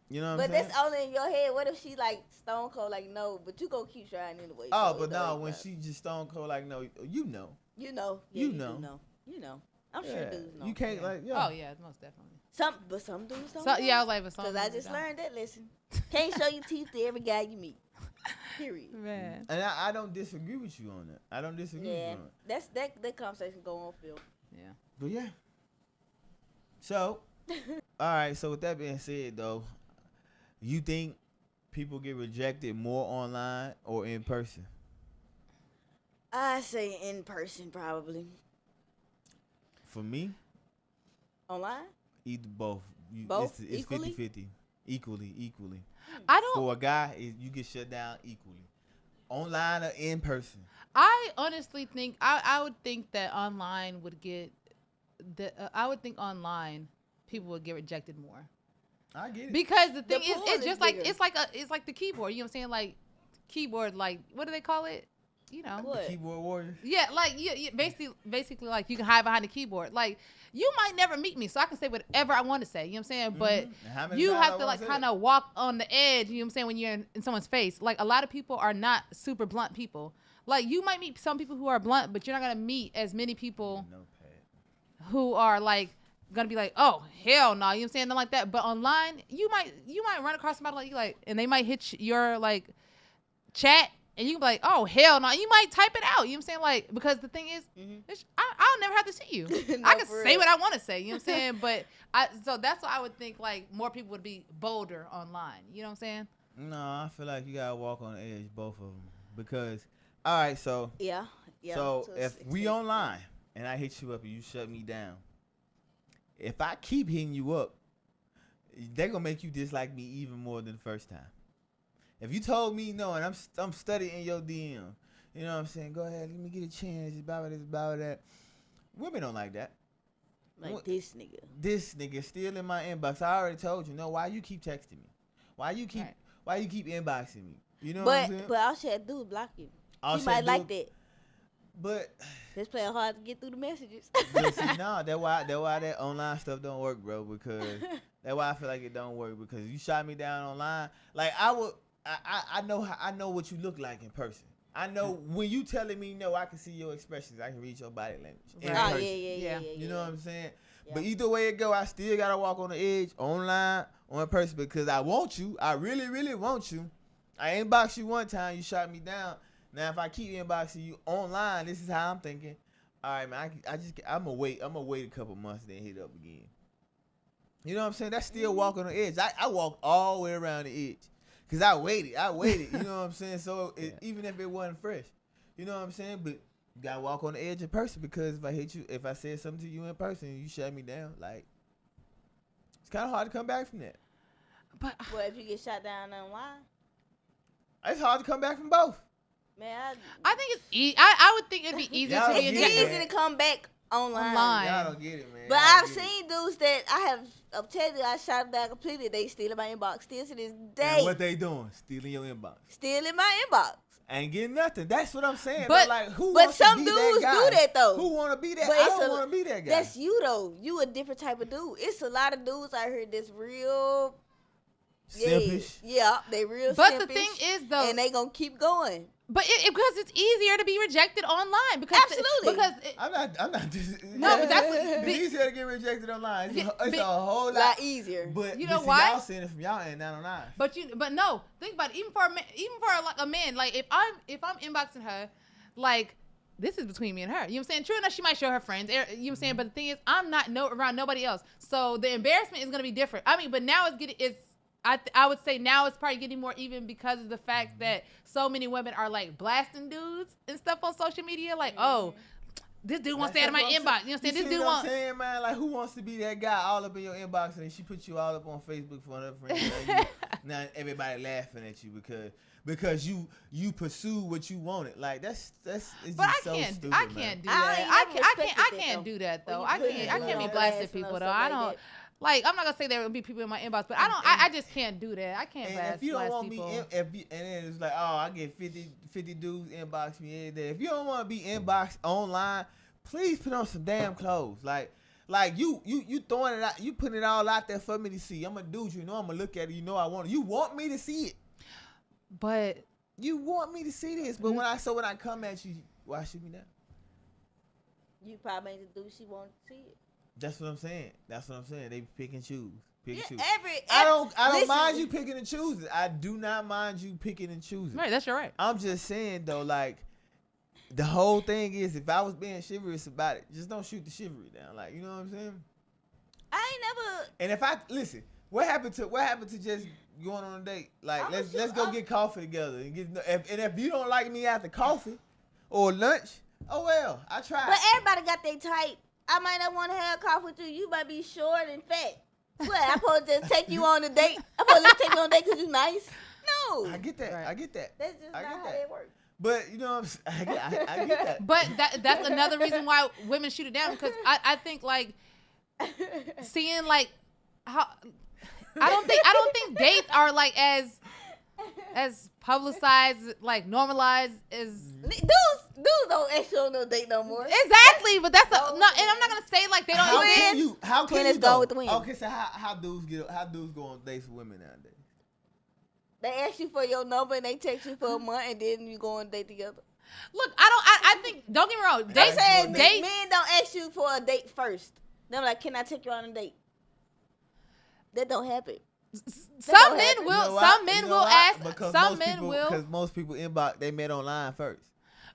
Speaker 1: You know what I'm
Speaker 3: But
Speaker 1: saying?
Speaker 3: that's only in your head. What if she like stone cold like no, but you gonna keep trying anyway.
Speaker 1: Oh,
Speaker 3: so
Speaker 1: but
Speaker 3: it
Speaker 1: no,
Speaker 3: don't
Speaker 1: when
Speaker 3: matter.
Speaker 1: she just stone cold like no, you know.
Speaker 3: You know.
Speaker 1: You
Speaker 3: do
Speaker 1: know.
Speaker 3: You know. I'm
Speaker 1: Yeah.
Speaker 3: sure dudes know.
Speaker 1: You can't
Speaker 2: Yeah.
Speaker 1: like yeah.
Speaker 2: Oh yeah, most definitely.
Speaker 3: Some dudes don't.
Speaker 2: So yeah, I was like, but
Speaker 3: Because I just learned that lesson. Can't show your teeth to every guy you meet. Period.
Speaker 2: Man.
Speaker 1: And I don't disagree with you on that. I don't disagree with you
Speaker 3: Yeah,
Speaker 1: on it.
Speaker 3: that conversation go on, Phil.
Speaker 2: Yeah.
Speaker 1: But yeah. So, all right. So with that being said, though, you think people get rejected more online or in person?
Speaker 3: I say in person probably.
Speaker 1: For me,
Speaker 3: Online?
Speaker 1: either both.
Speaker 3: Both?
Speaker 1: It's
Speaker 3: Equally?
Speaker 1: 50-50. Equally.
Speaker 2: I don't.
Speaker 1: For a guy, you get shut down equally. Online or in person.
Speaker 2: I honestly think I would think that online would get I would think online people would get rejected more
Speaker 1: I get it.
Speaker 2: because the thing is
Speaker 3: pool
Speaker 2: it's
Speaker 3: is
Speaker 2: just like
Speaker 3: bigger.
Speaker 2: it's like the keyboard. You know what I'm saying? Like keyboard, like what do they call it? You know.
Speaker 3: What?
Speaker 1: Keyboard warrior.
Speaker 2: Yeah, like you basically like you can hide behind the keyboard. Like you might never meet me, so I can say whatever I want to say. You know what I'm saying? But
Speaker 1: Mhm. And how many
Speaker 2: you
Speaker 1: times
Speaker 2: have
Speaker 1: I
Speaker 2: to
Speaker 1: wanna
Speaker 2: like
Speaker 1: say
Speaker 2: kind
Speaker 1: it?
Speaker 2: of walk on the edge. You know what I'm saying? When you're in someone's face, like a lot of people are not super blunt people. Like you might meet some people who are blunt, but you're not gonna meet as many people
Speaker 1: Notepad.
Speaker 2: who are like gonna be like, oh hell no, you know what I'm saying? Nothing like that. But online, you might run across somebody like you like, and they might hit your like chat. And you can be like, oh, hell no. You might type it out. You know what I'm saying? Like, because the thing is, I'll never have to see you.
Speaker 3: No,
Speaker 2: I can
Speaker 3: for
Speaker 2: say
Speaker 3: real.
Speaker 2: what I want to say. You know what I'm saying? But so that's why I would think, like, more people would be bolder online. You know what I'm saying?
Speaker 1: No, I feel like you gotta walk on the edge, both of them. Because, all right, so
Speaker 3: Yeah.
Speaker 1: so
Speaker 3: to a
Speaker 1: if we
Speaker 3: extent.
Speaker 1: online and I hit you up and you shut me down, if I keep hitting you up, they're gonna make you dislike me even more than the first time. If you told me no and I'm studying your DM, you know what I'm saying? Go ahead, let me get a chance. About this, about that. Women don't like that.
Speaker 3: Like
Speaker 1: What-
Speaker 3: this nigga.
Speaker 1: This nigga still in my inbox. I already told you. No, why you keep texting me? Why you keep inboxing me? You know what I'm saying?
Speaker 3: But all she had to do is block you.
Speaker 1: All
Speaker 3: He
Speaker 1: she
Speaker 3: might
Speaker 1: had to
Speaker 3: like
Speaker 1: do-
Speaker 3: that.
Speaker 1: But
Speaker 3: Just playing hard to get through the messages.
Speaker 1: But see, no, that's why that online stuff don't work, bro. Because that's why I feel like it don't work. Because you shot me down online. Like I know what you look like in person. I know when you telling me no, I can see your expressions. I can read your body language. In
Speaker 2: Right.
Speaker 3: Oh
Speaker 1: person.
Speaker 3: yeah.
Speaker 1: You know what I'm saying?
Speaker 3: Yeah.
Speaker 1: But either way it go, I still gotta walk on the edge, online or in person, because I want you. I really, really want you. I inboxed you one time, you shot me down. Now if I keep inboxing you online, this is how I'm thinking. All right, man. I'm gonna wait a couple months, then hit up again. You know what I'm saying? That's still walk on the edge. I walked all the way around the edge, cause I waited. You know what I'm saying? So even if it wasn't fresh, you know what I'm saying? But you gotta walk on the edge in person, because if I said something to you in person, and you shut me down. Like, it's kind of hard to come back from that.
Speaker 2: But
Speaker 3: Well, if you get shot down online,
Speaker 1: It's hard to come back from both.
Speaker 3: man,
Speaker 2: I think it's I would think it'd be easier
Speaker 1: Y'all
Speaker 2: to be
Speaker 1: don't
Speaker 3: it's
Speaker 1: get it,
Speaker 3: easy
Speaker 1: man.
Speaker 3: to come back online.
Speaker 2: Online.
Speaker 1: Y'all don't get it, man.
Speaker 3: But
Speaker 1: Y'all
Speaker 3: I've
Speaker 1: don't get it.
Speaker 3: seen dudes that I'm telling you, I shot them down completely. They still in my inbox, still to this
Speaker 1: And
Speaker 3: day,
Speaker 1: what they doing? Stealing your inbox.
Speaker 3: still in my inbox.
Speaker 1: Ain't getting nothing. That's what I'm saying.
Speaker 2: But-
Speaker 1: Like, who
Speaker 3: But
Speaker 1: wants to
Speaker 3: some
Speaker 1: be
Speaker 3: dudes
Speaker 1: that guy?
Speaker 3: do that though.
Speaker 1: Who want to be that?
Speaker 3: But
Speaker 1: I
Speaker 3: it's
Speaker 1: don't
Speaker 3: a-
Speaker 1: want to be that guy.
Speaker 3: That's you though. You a different type of dude. It's a lot of dudes out here that's real.
Speaker 1: Simpish.
Speaker 3: Yeah, they real.
Speaker 2: but the
Speaker 3: simpish,
Speaker 2: thing is though,
Speaker 3: and they gonna keep going.
Speaker 2: but because it's easier to be rejected online because
Speaker 3: Absolutely.
Speaker 2: because
Speaker 1: I'm not.
Speaker 2: No, but that's what-
Speaker 1: it's
Speaker 2: be-
Speaker 1: easier to get rejected online. It's,
Speaker 2: Be-
Speaker 1: it's
Speaker 2: be-
Speaker 1: a whole
Speaker 3: A
Speaker 1: lot.
Speaker 3: lot easier.
Speaker 1: But
Speaker 2: You know
Speaker 1: see,
Speaker 2: why?
Speaker 1: Y'all seeing it from y'all end, not on ours.
Speaker 2: But no, think about it. Even for like a man, like if I'm inboxing her, like this is between me and her. You know what I'm saying? True enough, she might show her friends. You know what I'm saying? But the thing is, I'm not around nobody else, so the embarrassment is gonna be different. I mean, but now I would say now it's probably getting more even because of the fact that so many women are like blasting dudes and stuff on social media. Like, oh, this dude wants to stay out of my inbox. You know what I'm saying? This
Speaker 1: see
Speaker 2: dude
Speaker 1: what I'm
Speaker 2: wants.
Speaker 1: saying, man? Like, who wants to be that guy all up in your inbox and she put you all up on Facebook for another friend? Now everybody laughing at you because you pursue what you wanted. Like that's it's
Speaker 2: But
Speaker 1: just
Speaker 2: I can't.
Speaker 1: so stupid,
Speaker 2: I
Speaker 1: man.
Speaker 2: can't do
Speaker 3: I
Speaker 2: that.
Speaker 3: ain't
Speaker 2: I
Speaker 3: never
Speaker 2: can't. I
Speaker 3: respected
Speaker 2: can't. I
Speaker 3: that,
Speaker 2: can't
Speaker 3: though.
Speaker 2: do that though.
Speaker 3: When
Speaker 2: I
Speaker 3: you put
Speaker 2: can't.
Speaker 3: it
Speaker 2: I
Speaker 3: on
Speaker 2: can't be
Speaker 3: blast
Speaker 2: blasting
Speaker 3: and
Speaker 2: people
Speaker 3: stuff
Speaker 2: though.
Speaker 3: like
Speaker 2: I don't.
Speaker 3: that.
Speaker 2: Like, I'm not gonna say there would be people in my inbox, but I don't. I just can't do that. I can't
Speaker 1: And
Speaker 2: blast,
Speaker 1: if you don't
Speaker 2: blast
Speaker 1: want
Speaker 2: people.
Speaker 1: me, and then it's like, oh, I get 50 dudes inbox me every day. If you don't want to be inboxed online, please put on some damn clothes. Like you throwing it out, you putting it all out there for me to see. I'm a dude, you know I'm gonna look at it. You know I want it. You want me to see it.
Speaker 2: But
Speaker 1: You want me to see this, but when I come at you, why shoot me down?
Speaker 3: You probably made the dude she wanted to see it.
Speaker 1: That's what I'm saying. They pick and choose. Pick and choose.
Speaker 3: Every
Speaker 1: I don't
Speaker 3: listen,
Speaker 1: mind you picking and choosing. I do not mind you picking and choosing.
Speaker 2: right, that's your right.
Speaker 1: I'm just saying though, like the whole thing is, if I was being chivalrous about it, just don't shoot the chivalry down. Like, you know what I'm saying?
Speaker 3: I ain't never.
Speaker 1: And if I listen, what happened to just going on a date? Like,
Speaker 3: I'ma
Speaker 1: let's go
Speaker 3: shoot-
Speaker 1: get coffee together and get. If you don't like me after coffee or lunch, oh well, I tried.
Speaker 3: But everybody got their type. I might not want to have coffee with you. You might be short and fat. What? I'm supposed to just take you on a date? I'm supposed to take you on a date because you nice? No.
Speaker 1: I get that.
Speaker 2: Right.
Speaker 1: I get that.
Speaker 3: That's just
Speaker 1: I
Speaker 3: not
Speaker 1: get
Speaker 3: how
Speaker 1: that.
Speaker 3: that works.
Speaker 1: But you know what I'm saying? I get that.
Speaker 2: But that's another reason why women shoot it down, because I think like seeing like how I don't think dates are like as publicized, like normalized as
Speaker 3: Dudes don't actually on no date no more.
Speaker 2: exactly. But that's no, and I'm not gonna say like they don't.
Speaker 1: How can
Speaker 3: Twins
Speaker 1: you
Speaker 3: go
Speaker 1: go
Speaker 3: with the wind.
Speaker 1: Okay, so how dudes go on dates with women nowadays?
Speaker 3: They ask you for your number and they text you for a month and then you go on a date together.
Speaker 2: Look, I think, don't get me wrong.
Speaker 3: They
Speaker 2: Dates,
Speaker 3: said
Speaker 2: dates,
Speaker 3: men don't ask you for a date first. They're like, can I take you on a date? That don't happen.
Speaker 2: some
Speaker 3: don't
Speaker 2: men
Speaker 3: happen.
Speaker 2: will,
Speaker 1: You know why?
Speaker 2: some men
Speaker 1: You know
Speaker 2: will
Speaker 1: why?
Speaker 2: ask,
Speaker 1: Because
Speaker 2: some
Speaker 1: most
Speaker 2: men
Speaker 1: people,
Speaker 2: will.
Speaker 1: Because most people inbox, they met online first.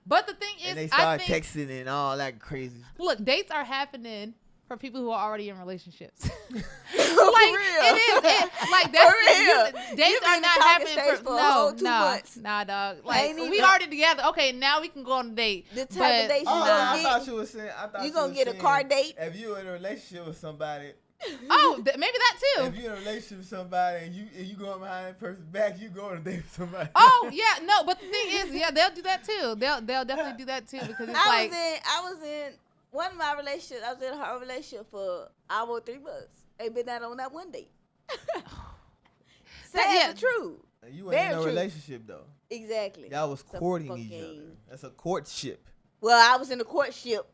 Speaker 2: But the thing
Speaker 1: And they
Speaker 2: is, I
Speaker 1: start
Speaker 2: think,
Speaker 1: texting and all that crazy stuff.
Speaker 2: look, dates are happening for people who are already in relationships.
Speaker 3: For
Speaker 2: Like
Speaker 3: real.
Speaker 2: it is, like that's
Speaker 3: For real.
Speaker 2: dates
Speaker 3: You
Speaker 2: are
Speaker 3: been
Speaker 2: not
Speaker 3: talking
Speaker 2: happening
Speaker 3: stage for a
Speaker 2: no,
Speaker 3: whole 2
Speaker 2: nah,
Speaker 3: months.
Speaker 2: nah, dog. Like
Speaker 3: Ain't
Speaker 2: we
Speaker 3: even-
Speaker 2: already together. Okay, now we can go on a date.
Speaker 3: The type
Speaker 2: But-
Speaker 3: of date you
Speaker 1: Oh,
Speaker 3: gonna
Speaker 1: I
Speaker 3: get.
Speaker 1: thought you were saying.
Speaker 3: You gonna get a car date?
Speaker 1: If you're in a relationship with somebody,
Speaker 2: Oh, maybe that too.
Speaker 1: if you're in a relationship with somebody and you going behind that person's back, you going on a date with somebody.
Speaker 2: Oh yeah, no, but the thing is, yeah, they'll do that too. They'll definitely do that too, because it's like
Speaker 3: I was in one of my relationships. I was in a relationship for almost 3 months. Ain't been out on that one date. Sad
Speaker 2: yeah.
Speaker 3: but true.
Speaker 1: You ain't in
Speaker 3: Very
Speaker 1: no
Speaker 3: true.
Speaker 1: relationship though.
Speaker 3: Exactly.
Speaker 1: Y'all was
Speaker 3: It's a
Speaker 1: courting each
Speaker 3: fucking-
Speaker 1: other. That's a courtship.
Speaker 3: Well, I was in a courtship,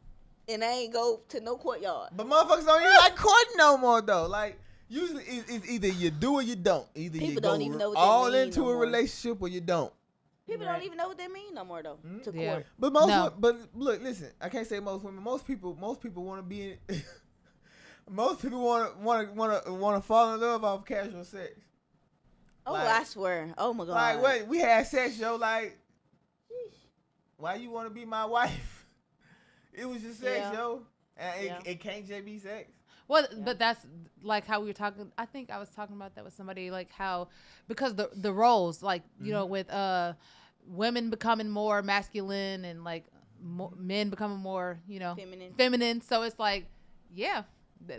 Speaker 3: and I ain't go to no courtyard.
Speaker 1: But motherfuckers don't even like courting no more though. Like usually it's either you do or you don't. Either you
Speaker 3: People
Speaker 1: go
Speaker 3: don't even know what that
Speaker 1: all
Speaker 3: mean
Speaker 1: into
Speaker 3: no
Speaker 1: a
Speaker 3: more.
Speaker 1: relationship or you don't.
Speaker 3: People
Speaker 2: Right.
Speaker 3: don't even know what that mean no more though. To
Speaker 2: Yeah.
Speaker 3: court.
Speaker 1: But most,
Speaker 2: No.
Speaker 1: but look, listen. I can't say most women. Most people want to be in. Most people want to fall in love off casual sex.
Speaker 3: Oh,
Speaker 1: Like-
Speaker 3: I swear. Oh my god.
Speaker 1: Like, wait, we had sex, yo. Like, why you want to be my wife? It was just sex,
Speaker 3: Yeah.
Speaker 1: yo. And
Speaker 3: Yeah.
Speaker 1: it can't just be sex.
Speaker 2: well,
Speaker 3: Yeah.
Speaker 2: but that's like how we were talking. I think I was talking about that with somebody, like how because the roles, like you know, with women becoming more masculine and like men becoming more, you know,
Speaker 3: Feminine.
Speaker 2: So it's like, yeah,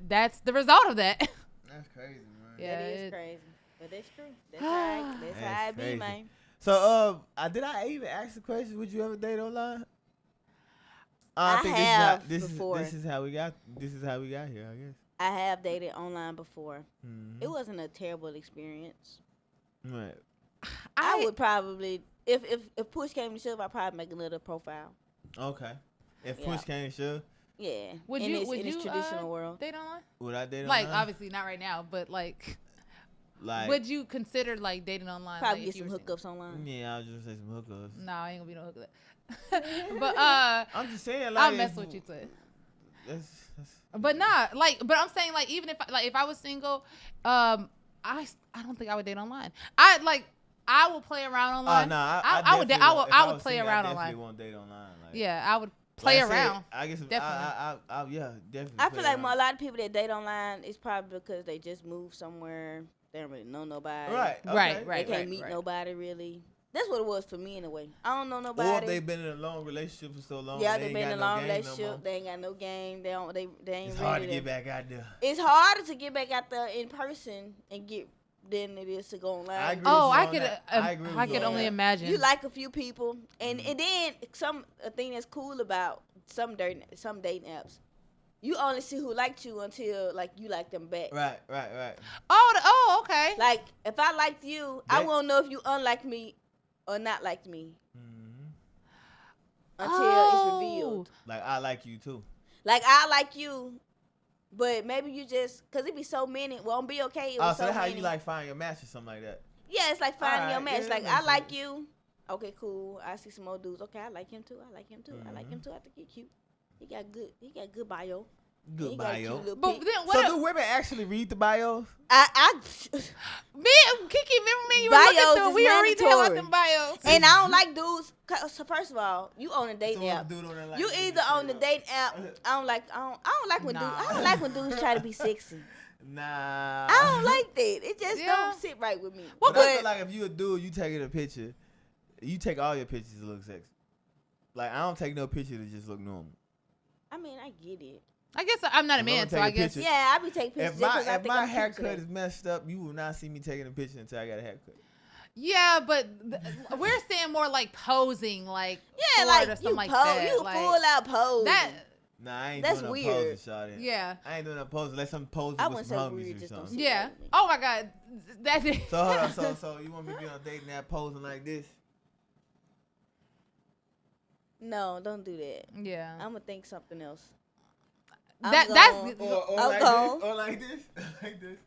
Speaker 2: that's the result of that.
Speaker 1: That's crazy, man.
Speaker 2: Yeah,
Speaker 3: That is
Speaker 2: it-
Speaker 3: crazy. But that's true. That's how
Speaker 1: That's
Speaker 3: it be,
Speaker 1: crazy.
Speaker 3: man.
Speaker 1: So, did I even ask the question? Would you ever date online?
Speaker 3: I
Speaker 1: think
Speaker 3: have
Speaker 1: this
Speaker 3: before.
Speaker 1: This is how we got here, I guess.
Speaker 3: I have dated online before.
Speaker 1: Mhm.
Speaker 3: It wasn't a terrible experience.
Speaker 1: Right.
Speaker 3: I would probably, if push came to shove, I'd probably make another profile.
Speaker 1: Okay. If
Speaker 3: Yeah.
Speaker 1: push came to shove,
Speaker 3: Yeah.
Speaker 2: Would
Speaker 3: in
Speaker 2: you?
Speaker 3: this,
Speaker 2: Would
Speaker 3: in
Speaker 2: you
Speaker 3: this traditional world?
Speaker 2: date online?
Speaker 1: would I date
Speaker 2: Like
Speaker 1: online?
Speaker 2: obviously not right now, but like,
Speaker 1: Like,
Speaker 2: would you consider like dating online?
Speaker 3: Probably
Speaker 2: like, if
Speaker 3: get some
Speaker 2: you were single?
Speaker 3: hookups online.
Speaker 1: yeah, I was just say some hookups.
Speaker 2: No, I ain't gonna be no hookup. But
Speaker 1: I'm just saying, like,
Speaker 2: I'll mess with you too.
Speaker 1: That's,
Speaker 2: But nah, like, but I'm saying like even if I was single, I don't think I would date online. I will play around online.
Speaker 1: Nah,
Speaker 2: I would
Speaker 1: definitely won't. If
Speaker 2: I would
Speaker 1: was
Speaker 2: play
Speaker 1: single,
Speaker 2: around
Speaker 1: I definitely
Speaker 2: online.
Speaker 1: won't date online. Like,
Speaker 2: Yeah, I would play
Speaker 1: like I said,
Speaker 2: around.
Speaker 1: I guess
Speaker 2: Definitely.
Speaker 1: yeah, definitely.
Speaker 3: I
Speaker 1: play
Speaker 3: feel like
Speaker 1: around.
Speaker 3: a lot of people that date online is probably because they just moved somewhere. They don't really know nobody.
Speaker 1: Right, okay.
Speaker 2: Right,
Speaker 3: They
Speaker 2: right,
Speaker 3: can't
Speaker 2: right,
Speaker 3: meet
Speaker 2: right.
Speaker 3: nobody really. That's what it was for me anyway. I don't know
Speaker 1: Or
Speaker 3: nobody.
Speaker 1: if they've been in a long relationship for so long.
Speaker 3: Yeah,
Speaker 1: they
Speaker 3: they've
Speaker 1: ain't
Speaker 3: been in a
Speaker 1: got
Speaker 3: long
Speaker 1: no game no
Speaker 3: relationship.
Speaker 1: more.
Speaker 3: They ain't got no game. They ain't
Speaker 1: It's
Speaker 3: ready
Speaker 1: hard to get back out there.
Speaker 3: It's harder to get back out there in person and get than it is to go online.
Speaker 1: I agree.
Speaker 2: Oh,
Speaker 1: with you
Speaker 2: I
Speaker 1: on
Speaker 2: could.
Speaker 1: that. I agree with
Speaker 2: I
Speaker 1: you
Speaker 2: could
Speaker 1: on
Speaker 2: only
Speaker 1: that.
Speaker 2: imagine.
Speaker 3: You like a few people, and
Speaker 1: Mm-hmm.
Speaker 3: and then a thing that's cool about some dating apps. You only see who liked you until like you like them back.
Speaker 1: Right.
Speaker 2: Oh, okay.
Speaker 3: Like if I liked you, I
Speaker 1: That-
Speaker 3: won't know if you unliked me or not liked me
Speaker 1: Mhm.
Speaker 3: until it's revealed.
Speaker 1: Like I like you too.
Speaker 3: Like I like you, but maybe you just cause it be so many. Won't be okay. It
Speaker 1: Oh,
Speaker 3: was
Speaker 1: so
Speaker 3: so
Speaker 1: that's how
Speaker 3: many.
Speaker 1: you like find your match or something like that.
Speaker 3: Yeah, it's like finding your
Speaker 1: Alright,
Speaker 3: match.
Speaker 1: yeah,
Speaker 3: Like
Speaker 1: that
Speaker 3: I
Speaker 1: makes
Speaker 3: like
Speaker 1: sense.
Speaker 3: you. Okay, cool. I see some more dudes. Okay, I like him too. I like him too. I like him
Speaker 1: Mhm.
Speaker 3: too. I think he cute. He got good bio.
Speaker 1: Good
Speaker 3: he got a cute
Speaker 1: bio.
Speaker 3: little
Speaker 2: But
Speaker 3: pic.
Speaker 2: then
Speaker 1: So
Speaker 2: what?
Speaker 1: do women actually read the bios?
Speaker 3: I
Speaker 2: Me, Kiki, remember me? You were looking
Speaker 3: Bios
Speaker 2: through.
Speaker 3: is
Speaker 2: We were reading the hell out
Speaker 3: mandatory.
Speaker 2: them bios.
Speaker 3: and I don't like dudes. So first of all, you on a dating
Speaker 1: So
Speaker 3: app.
Speaker 1: dude on there like
Speaker 3: You
Speaker 1: this,
Speaker 3: either on the
Speaker 1: straight
Speaker 3: dating app. I don't like when dudes. I don't like when dudes try to be sexy.
Speaker 1: Nah.
Speaker 3: I don't like that. It just
Speaker 2: Yeah.
Speaker 3: don't sit right with me.
Speaker 2: Well,
Speaker 1: But I feel like if you a dude, you taking a picture, you take all your pictures to look sexy. Like I don't take no picture to just look normal.
Speaker 3: I mean, I get it.
Speaker 2: I guess I'm not a
Speaker 1: If
Speaker 2: man,
Speaker 1: I'm
Speaker 2: so
Speaker 1: gonna
Speaker 2: I
Speaker 1: take a
Speaker 2: guess.
Speaker 1: picture-
Speaker 3: Yeah, I be taking pictures.
Speaker 1: If
Speaker 3: just 'cause I
Speaker 1: my
Speaker 3: think I'm cute
Speaker 1: haircut
Speaker 3: today.
Speaker 1: is messed up, you will not see me taking a picture until I got a haircut.
Speaker 2: Yeah, but we're saying more like posing, like
Speaker 3: Yeah,
Speaker 2: for it
Speaker 3: like
Speaker 2: or something
Speaker 3: you
Speaker 2: like
Speaker 3: pose,
Speaker 2: that.
Speaker 3: you
Speaker 2: like,
Speaker 3: full out pose.
Speaker 2: that.
Speaker 1: Nah, I ain't
Speaker 3: That's
Speaker 1: doing
Speaker 3: weird.
Speaker 1: no posing, shawty.
Speaker 2: Yeah,
Speaker 1: I ain't doing no posing unless I'm posing
Speaker 3: I
Speaker 1: with
Speaker 3: wouldn't
Speaker 1: some
Speaker 3: say
Speaker 1: homies
Speaker 3: weird,
Speaker 1: or
Speaker 3: just don't
Speaker 1: something.
Speaker 3: sit
Speaker 2: yeah.
Speaker 3: right with me.
Speaker 2: Oh my God, that.
Speaker 1: So hold on, so you want me to be on a dating app posing like this?
Speaker 3: No, don't do that.
Speaker 2: Yeah.
Speaker 3: I'm gonna think something else.
Speaker 2: That's
Speaker 1: Or
Speaker 3: I'm
Speaker 1: like
Speaker 3: gone.
Speaker 1: this? Or like this? Like this?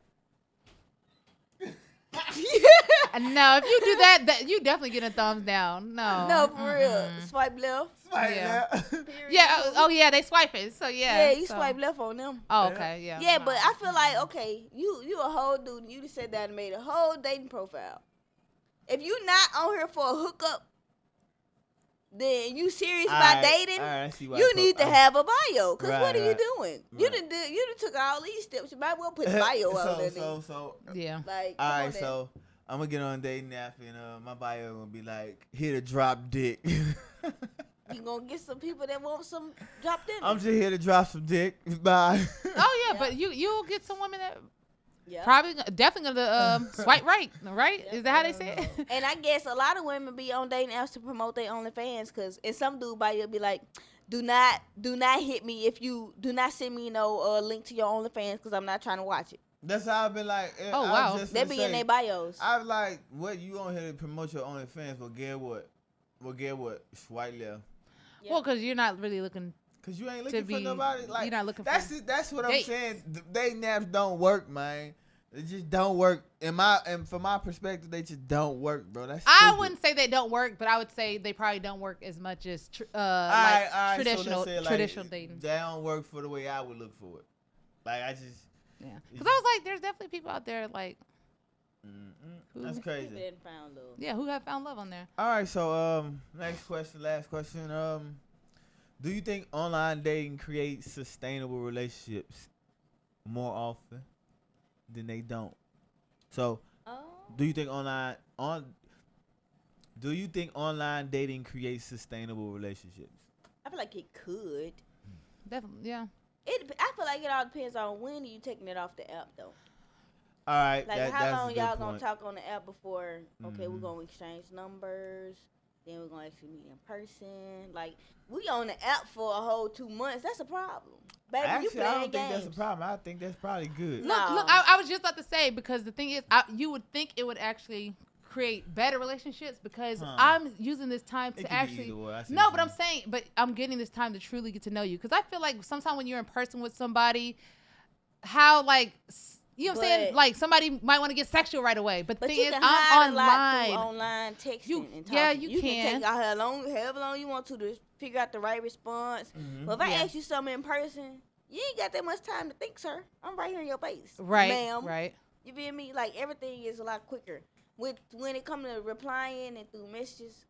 Speaker 2: No, if you do that, you definitely get a thumbs down. No.
Speaker 3: No, for real.
Speaker 2: Mm-mm.
Speaker 3: Swipe left.
Speaker 1: Swipe
Speaker 2: Yeah.
Speaker 1: left.
Speaker 3: Period.
Speaker 2: Yeah. Oh yeah, they swipe it. So yeah.
Speaker 3: Yeah, you
Speaker 2: so.
Speaker 3: swipe left on them.
Speaker 2: Oh okay. Yeah.
Speaker 3: Yeah,
Speaker 2: no.
Speaker 3: but I feel like okay, you a whole dude. And you just sat down and made a whole dating profile. If you not on here for a hookup, then you serious about dating.
Speaker 1: Alright, I see why
Speaker 3: You
Speaker 1: I
Speaker 3: need to
Speaker 1: I-
Speaker 3: have a bio, cause
Speaker 1: Right,
Speaker 3: what are you
Speaker 1: right.
Speaker 3: doing? You
Speaker 1: Right.
Speaker 3: done took all these steps. You might as well put bio out there.
Speaker 1: So
Speaker 2: Yeah.
Speaker 3: Like, come
Speaker 1: all
Speaker 3: on
Speaker 1: right,
Speaker 3: then.
Speaker 1: so I'm gonna get on a dating app and my bio gonna be like, here to drop dick.
Speaker 3: You gonna get some people that want some dropped in.
Speaker 1: I'm just here to drop some dick. Bye.
Speaker 2: Oh yeah,
Speaker 3: Yeah.
Speaker 2: but you'll get some women that
Speaker 3: yeah.
Speaker 2: probably definitely gonna swipe right. Right? Is that how they say it?
Speaker 3: And I guess a lot of women be on dating apps to promote their OnlyFans, cause and some dude bio be like, do not hit me if you do not send me no link to your OnlyFans, cause I'm not trying to watch it.
Speaker 1: That's how I've been like.
Speaker 2: Oh,
Speaker 1: I
Speaker 2: wow.
Speaker 1: was just
Speaker 3: They
Speaker 1: gonna
Speaker 3: be in
Speaker 1: say,
Speaker 3: their bios.
Speaker 1: I was like, what you on here to promote your OnlyFans? But get what? Well, get what? Swipe left.
Speaker 3: Yeah.
Speaker 2: Well, because you're not really looking.
Speaker 1: Cause you ain't looking
Speaker 2: be-
Speaker 1: for nobody. Like
Speaker 2: you're not looking
Speaker 1: that's
Speaker 2: for
Speaker 1: that's what I'm
Speaker 2: dates.
Speaker 1: saying. The dating apps don't work, man. They just don't work. And from my perspective, they just don't work, bro. That's
Speaker 2: I
Speaker 1: stupid.
Speaker 2: wouldn't say they don't work, but I would say they probably don't work as much as
Speaker 1: Alright,
Speaker 2: like
Speaker 1: so let's say, like,
Speaker 2: traditional dating.
Speaker 1: They don't work for the way I would look for it. Like I just.
Speaker 2: Yeah, because I was like, there's definitely people out there like,
Speaker 1: That's
Speaker 2: Who-
Speaker 1: crazy.
Speaker 3: People didn't find love.
Speaker 2: yeah, who have found love on there.
Speaker 1: All right, so last question. Do you think online dating creates sustainable relationships more often than they don't? So,
Speaker 3: Oh.
Speaker 1: do you think online dating creates sustainable relationships?
Speaker 3: I feel like it could.
Speaker 2: Definitely, yeah.
Speaker 3: I feel like it all depends on when you taking it off the app though.
Speaker 1: All right,
Speaker 3: Like
Speaker 1: that's
Speaker 3: how
Speaker 1: a
Speaker 3: long
Speaker 1: good
Speaker 3: y'all gonna
Speaker 1: point.
Speaker 3: talk on the app before? Okay, we're
Speaker 1: Mhm.
Speaker 3: gonna exchange numbers. Then we're gonna actually meet in person. Like we on the app for a whole 2 months. That's a problem, baby. You
Speaker 1: Actually,
Speaker 3: playing
Speaker 1: I don't
Speaker 3: games.
Speaker 1: think that's a problem. I think that's probably good.
Speaker 3: No.
Speaker 2: Look, I was just about to say, because the thing is, you would think it would actually create better relationships because
Speaker 1: Huh.
Speaker 2: I'm using this time
Speaker 1: It
Speaker 2: to
Speaker 1: could be
Speaker 2: actually.
Speaker 1: either way. I see
Speaker 2: No,
Speaker 1: what
Speaker 2: but
Speaker 1: you
Speaker 2: I'm
Speaker 1: mean.
Speaker 2: saying, but I'm getting this time to truly get to know you, because I feel like sometimes when you're in person with somebody, how like you know what I'm saying,
Speaker 3: But-
Speaker 2: like somebody might want to get sexual right away, but the
Speaker 3: But
Speaker 2: thing
Speaker 3: you
Speaker 2: is,
Speaker 3: can
Speaker 2: I'm
Speaker 3: hide a lot through
Speaker 2: online.
Speaker 3: online texting
Speaker 2: You-
Speaker 3: and talking.
Speaker 2: yeah, you
Speaker 3: can
Speaker 2: can.
Speaker 3: take however long you want to figure out the right response.
Speaker 1: Mhm.
Speaker 3: But if I
Speaker 2: Yeah.
Speaker 3: ask you something in person, you ain't got that much time to think, sir. I'm right here in your face,
Speaker 2: Right,
Speaker 3: ma'am.
Speaker 2: right.
Speaker 3: You feel me? Like everything is a lot quicker. When it comes to replying and through messages,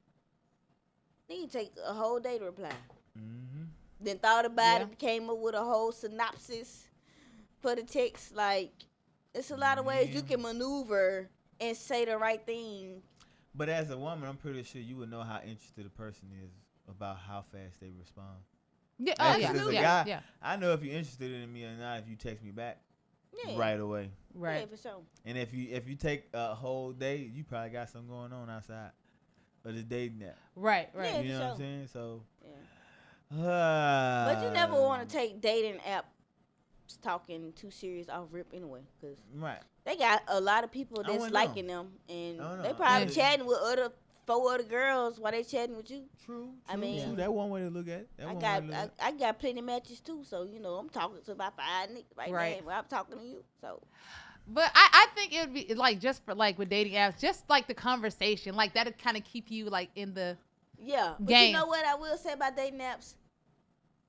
Speaker 3: you can take a whole day to reply.
Speaker 1: Mhm.
Speaker 3: Then thought about
Speaker 2: Yeah.
Speaker 3: it, came up with a whole synopsis for the text. Like it's a lot of ways you
Speaker 1: Yeah.
Speaker 3: can maneuver and say the right thing.
Speaker 1: But as a woman, I'm pretty sure you would know how interested a person is about how fast they respond.
Speaker 2: Yeah.
Speaker 1: Like,
Speaker 2: Oh yeah.
Speaker 1: 'cause as a
Speaker 2: Yeah.
Speaker 1: guy,
Speaker 2: Yeah.
Speaker 1: I know if you're interested in me or not if you text me back
Speaker 3: Yeah.
Speaker 1: right away.
Speaker 2: Right.
Speaker 3: Yeah, for sure.
Speaker 1: And if you take a whole day, you probably got something going on outside of the dating app.
Speaker 2: Right. Right.
Speaker 3: Yeah.
Speaker 1: You know
Speaker 3: for
Speaker 1: what I'm
Speaker 3: sure.
Speaker 1: saying? So,
Speaker 3: Yeah. But you never want to take dating apps talking too serious off rip anyway, because
Speaker 1: right.
Speaker 3: they got a lot of people
Speaker 1: I
Speaker 3: that's
Speaker 1: wouldn't
Speaker 3: liking them, and
Speaker 1: I don't
Speaker 3: they
Speaker 1: know.
Speaker 3: probably
Speaker 2: Yeah.
Speaker 3: chatting with four other girls while they chatting with you.
Speaker 1: True.
Speaker 3: I mean-
Speaker 1: true. That one way to look at it. That
Speaker 3: I
Speaker 1: one
Speaker 3: got
Speaker 1: way to look at it.
Speaker 3: I got plenty matches too, so you know I'm talking to about 5 niggas right
Speaker 2: Right.
Speaker 3: now while I'm talking to you. So
Speaker 2: But I think it would be like just for like with dating apps, just like the conversation, like that'd kind of keep you like in the
Speaker 3: yeah, but
Speaker 2: Game.
Speaker 3: you know what I will say about dating apps?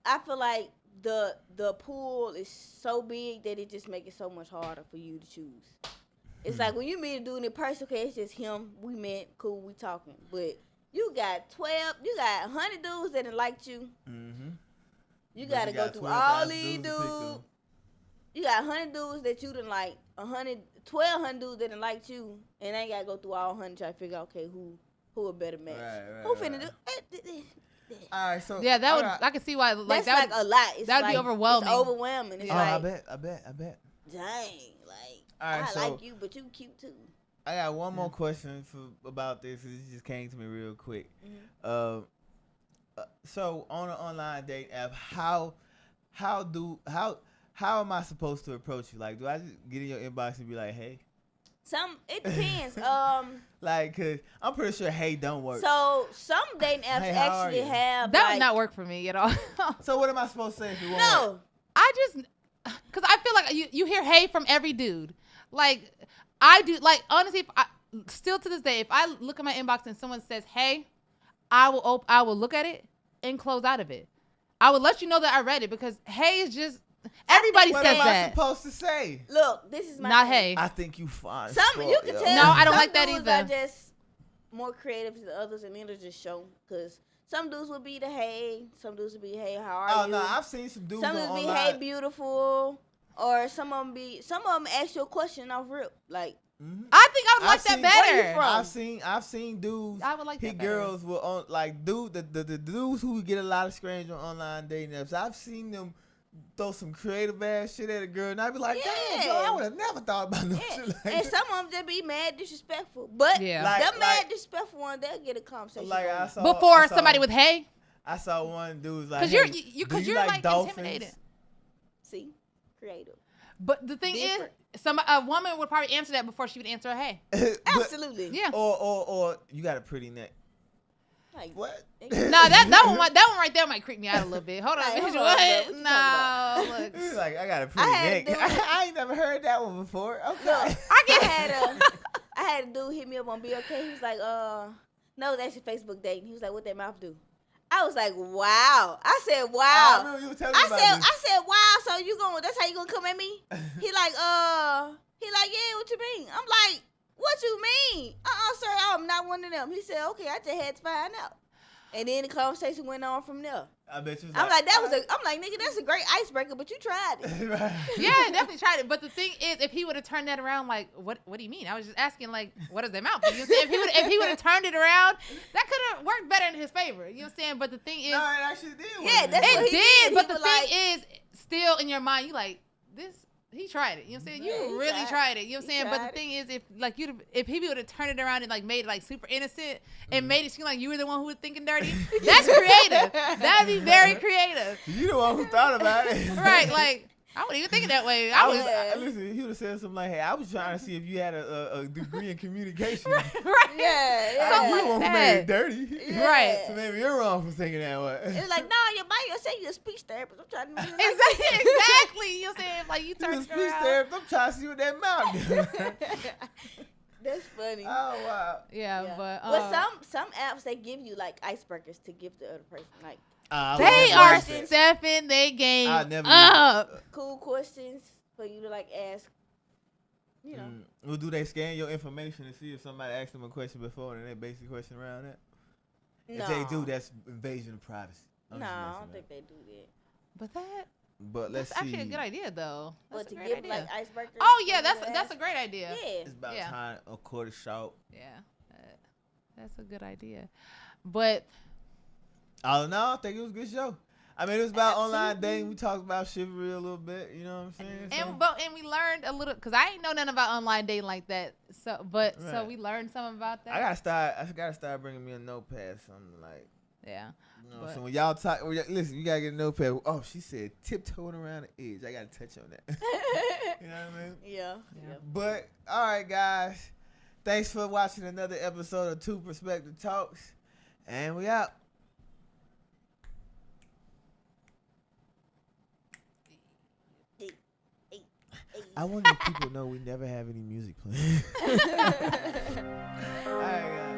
Speaker 3: I feel like the pool is so big that it just make it so much harder for you to choose. It's like when you meet a dude in person, okay, it's just him. We met, cool, we talking. But you got 100 dudes that done liked you.
Speaker 1: Mm-hmm.
Speaker 3: You
Speaker 1: But
Speaker 3: gotta
Speaker 1: you
Speaker 3: go
Speaker 1: got
Speaker 3: through
Speaker 1: 12,000
Speaker 3: all these
Speaker 1: dudes to pick
Speaker 3: dudes.
Speaker 1: through.
Speaker 3: You got 100 dudes that you done like, 1,200 dudes that done liked you, and they gotta go through all 100 try to figure out, okay, who a better match.
Speaker 1: Right,
Speaker 3: Who
Speaker 1: right,
Speaker 3: finna
Speaker 1: right.
Speaker 3: do?
Speaker 1: All right, so
Speaker 2: yeah. That would
Speaker 1: alright.
Speaker 2: I can see why like
Speaker 3: That's
Speaker 2: that.
Speaker 3: like a lot. It's
Speaker 2: that'd be
Speaker 3: like,
Speaker 2: overwhelming.
Speaker 3: It's overwhelming. It's
Speaker 2: Yeah.
Speaker 1: I
Speaker 3: like,
Speaker 1: bet.
Speaker 3: dang, like
Speaker 1: All right,
Speaker 3: I
Speaker 1: so
Speaker 3: like you, but you cute too.
Speaker 1: I got one more question about this. It just came to me real quick.
Speaker 3: Mhm.
Speaker 1: So on an online date app, how am I supposed to approach you? Like, do I just get in your inbox and be like, hey?
Speaker 3: It depends.
Speaker 1: Like, cause I'm pretty sure hey don't work.
Speaker 3: So some dating apps
Speaker 1: Hey, how are
Speaker 3: actually
Speaker 1: you?
Speaker 3: have
Speaker 2: That
Speaker 3: like,
Speaker 2: would not work for me at all.
Speaker 1: So what am I supposed to say if it won't work?
Speaker 3: No,
Speaker 2: I just, cause I feel like you hear hey from every dude. Like I do. Like honestly, still to this day, if I look at my inbox and someone says hey, I will look at it and close out of it. I would let you know that I read it because hey is just everybody
Speaker 1: What
Speaker 2: says
Speaker 1: am I
Speaker 2: that.
Speaker 1: supposed to say?
Speaker 3: look, this is my
Speaker 2: Not
Speaker 3: thing.
Speaker 2: hey.
Speaker 1: I think you fine.
Speaker 3: Some you can tell.
Speaker 2: No, I don't
Speaker 3: some
Speaker 2: like that
Speaker 3: dudes
Speaker 2: either.
Speaker 3: Are just more creative than others, and it'll just show. Cause some dudes will be the hey, some dudes will be hey, how are
Speaker 1: Oh
Speaker 3: you?
Speaker 1: no, I've seen some dudes
Speaker 3: Some
Speaker 1: on
Speaker 3: of them be
Speaker 1: online.
Speaker 3: hey, beautiful, or some of them ask you a question off rip, like
Speaker 1: Mhm.
Speaker 2: I think I would
Speaker 1: I've
Speaker 2: like that
Speaker 1: seen- Where
Speaker 3: you
Speaker 2: better.
Speaker 3: from?
Speaker 1: I've seen dudes
Speaker 2: I would like
Speaker 1: hit
Speaker 2: that better.
Speaker 1: girls will on like the dudes who get a lot of screens on online dating apps. I've seen them throw some creative ass shit at a girl, and I'd be like, damn, girl, I
Speaker 3: Yeah.
Speaker 1: would have never thought about no
Speaker 3: yeah.
Speaker 1: shit like
Speaker 3: And
Speaker 1: that.
Speaker 3: some of them just be mad disrespectful, but
Speaker 2: Yeah.
Speaker 1: Like-
Speaker 3: them mad disrespectful ones, they'll get a conversation.
Speaker 1: Like
Speaker 3: going.
Speaker 1: I saw
Speaker 2: Before
Speaker 1: I saw-
Speaker 2: somebody with hey,
Speaker 1: I saw one dude was like,
Speaker 2: because
Speaker 1: hey, do
Speaker 2: because
Speaker 1: you
Speaker 2: you're
Speaker 1: like
Speaker 2: like
Speaker 1: dolphins?
Speaker 2: intimidated.
Speaker 3: See, creative.
Speaker 2: But the thing
Speaker 3: Different.
Speaker 2: is, a woman would probably answer that before she would answer a hey.
Speaker 1: But-
Speaker 3: Absolutely.
Speaker 2: Yeah.
Speaker 1: Or you got a pretty neck.
Speaker 3: Like,
Speaker 1: What?
Speaker 2: No, that one right there might creep me out a little bit. Hold on,
Speaker 3: Hey,
Speaker 2: bitch,
Speaker 3: hold on,
Speaker 2: what?
Speaker 3: girl, what you
Speaker 2: No, look.
Speaker 1: He's like, I got a pretty
Speaker 3: had
Speaker 1: neck.
Speaker 3: a dude-
Speaker 1: I ain't never heard that one before. Okay.
Speaker 3: Look, I had a dude hit me up on BOK. He was like, no, that's your Facebook dating. He was like, what that mouth do? I was like, wow. I said,
Speaker 1: I
Speaker 3: wow.
Speaker 1: remember you were telling me
Speaker 3: I
Speaker 1: about
Speaker 3: said,
Speaker 1: this.
Speaker 3: I said, wow. So you going? That's how you gonna come at me? He like, yeah. What you mean? I'm like, what you mean? Sir, I'm not one of them. He said, okay. I just had to find out. And then the conversation went on from there.
Speaker 1: I bet you was
Speaker 3: I'm like, I'm like, nigga, that's a great icebreaker, but you tried it.
Speaker 1: Right.
Speaker 2: Yeah, I definitely tried it. But the thing is, if he would have turned that around, like, what do you mean? I was just asking, like, what does that mouth do? You know what I'm saying? If he would have turned it around, that could have worked better in his favor. You know what I'm saying? But the thing is,
Speaker 1: No, it actually did.
Speaker 3: Yeah, that's what
Speaker 2: it
Speaker 3: he
Speaker 2: did.
Speaker 3: did.
Speaker 2: But
Speaker 3: He
Speaker 2: the
Speaker 3: was
Speaker 2: thing
Speaker 3: like-
Speaker 2: is, still in your mind, you like, this, he tried it. You know what I'm saying?
Speaker 3: Yeah,
Speaker 2: You
Speaker 3: he
Speaker 2: really tried it. You know what I'm
Speaker 3: He
Speaker 2: saying? But
Speaker 3: tried
Speaker 2: the thing is, if he would have turned it around and like made it like super innocent and made it seem like you were the one who was thinking dirty, that's creative. That'd be very creative.
Speaker 1: You the one who thought about it.
Speaker 2: Right, like I wasn't even thinking that way.
Speaker 1: I
Speaker 2: I
Speaker 1: was,
Speaker 2: was
Speaker 1: listen, he would have said something like, hey, I was trying to see if you had a degree in communication.
Speaker 2: right.
Speaker 3: Yeah,
Speaker 2: Something
Speaker 1: You
Speaker 2: like
Speaker 1: the one who
Speaker 2: that.
Speaker 1: made it dirty.
Speaker 3: Yeah.
Speaker 2: Right.
Speaker 1: So maybe you're wrong for thinking that way.
Speaker 3: It's like, no, your bio say you're a speech therapist. I'm trying to make it
Speaker 2: Exactly. You know what I'm saying? Like you
Speaker 1: You
Speaker 2: turned
Speaker 1: a
Speaker 2: it
Speaker 1: speech
Speaker 2: around.
Speaker 1: therapist. I'm trying to see what that mouth do.
Speaker 3: That's funny.
Speaker 1: Oh, wow.
Speaker 2: Yeah,
Speaker 3: Yeah.
Speaker 2: but
Speaker 3: some apps they give you like icebreakers to give the other person, like
Speaker 1: I would
Speaker 2: they
Speaker 1: never
Speaker 2: are
Speaker 1: use that.
Speaker 2: stepping their game
Speaker 1: I'd never
Speaker 2: up.
Speaker 3: cool questions for you to like ask. You know,
Speaker 1: Well, do they scan your information to see if somebody asked them a question before and they base the question around that?
Speaker 3: no,
Speaker 1: If they do, that's invasion of privacy. I'm
Speaker 3: no,
Speaker 1: just
Speaker 3: I
Speaker 1: messing
Speaker 3: don't
Speaker 1: with
Speaker 3: think they do that.
Speaker 2: But
Speaker 1: it. But let's
Speaker 2: that's
Speaker 1: see.
Speaker 2: actually a good idea, though. That's
Speaker 3: But
Speaker 2: a
Speaker 3: to
Speaker 2: great
Speaker 3: give
Speaker 2: idea.
Speaker 3: like icebreakers.
Speaker 2: Oh
Speaker 3: for
Speaker 2: yeah,
Speaker 3: you
Speaker 2: that's
Speaker 3: to
Speaker 2: that's a
Speaker 3: ask,
Speaker 2: great idea.
Speaker 3: yeah.
Speaker 1: It's about
Speaker 2: Yeah.
Speaker 1: time a quarter short.
Speaker 2: Yeah. That's a good idea. But
Speaker 1: All in all, I think it was a good show. I mean, it was about online
Speaker 3: Absolutely.
Speaker 1: dating. We talked about chivalry a little bit. You know what I'm saying?
Speaker 2: and we learned a little because I ain't know nothing about online dating like that. So so
Speaker 1: Right.
Speaker 2: we learned something about that.
Speaker 1: I gotta start bringing me a notepad, something like.
Speaker 2: Yeah.
Speaker 1: You know,
Speaker 2: But-
Speaker 1: so when y'all talk, listen, you gotta get a notepad. Oh, she said tiptoeing around the edge. I gotta touch on that. You know what I mean?
Speaker 3: Yeah.
Speaker 2: Yeah.
Speaker 1: But all right, guys, thanks for watching another episode of Two Perspective Talks, and we out. I wonder if people know we never have any music playing. All right, guys.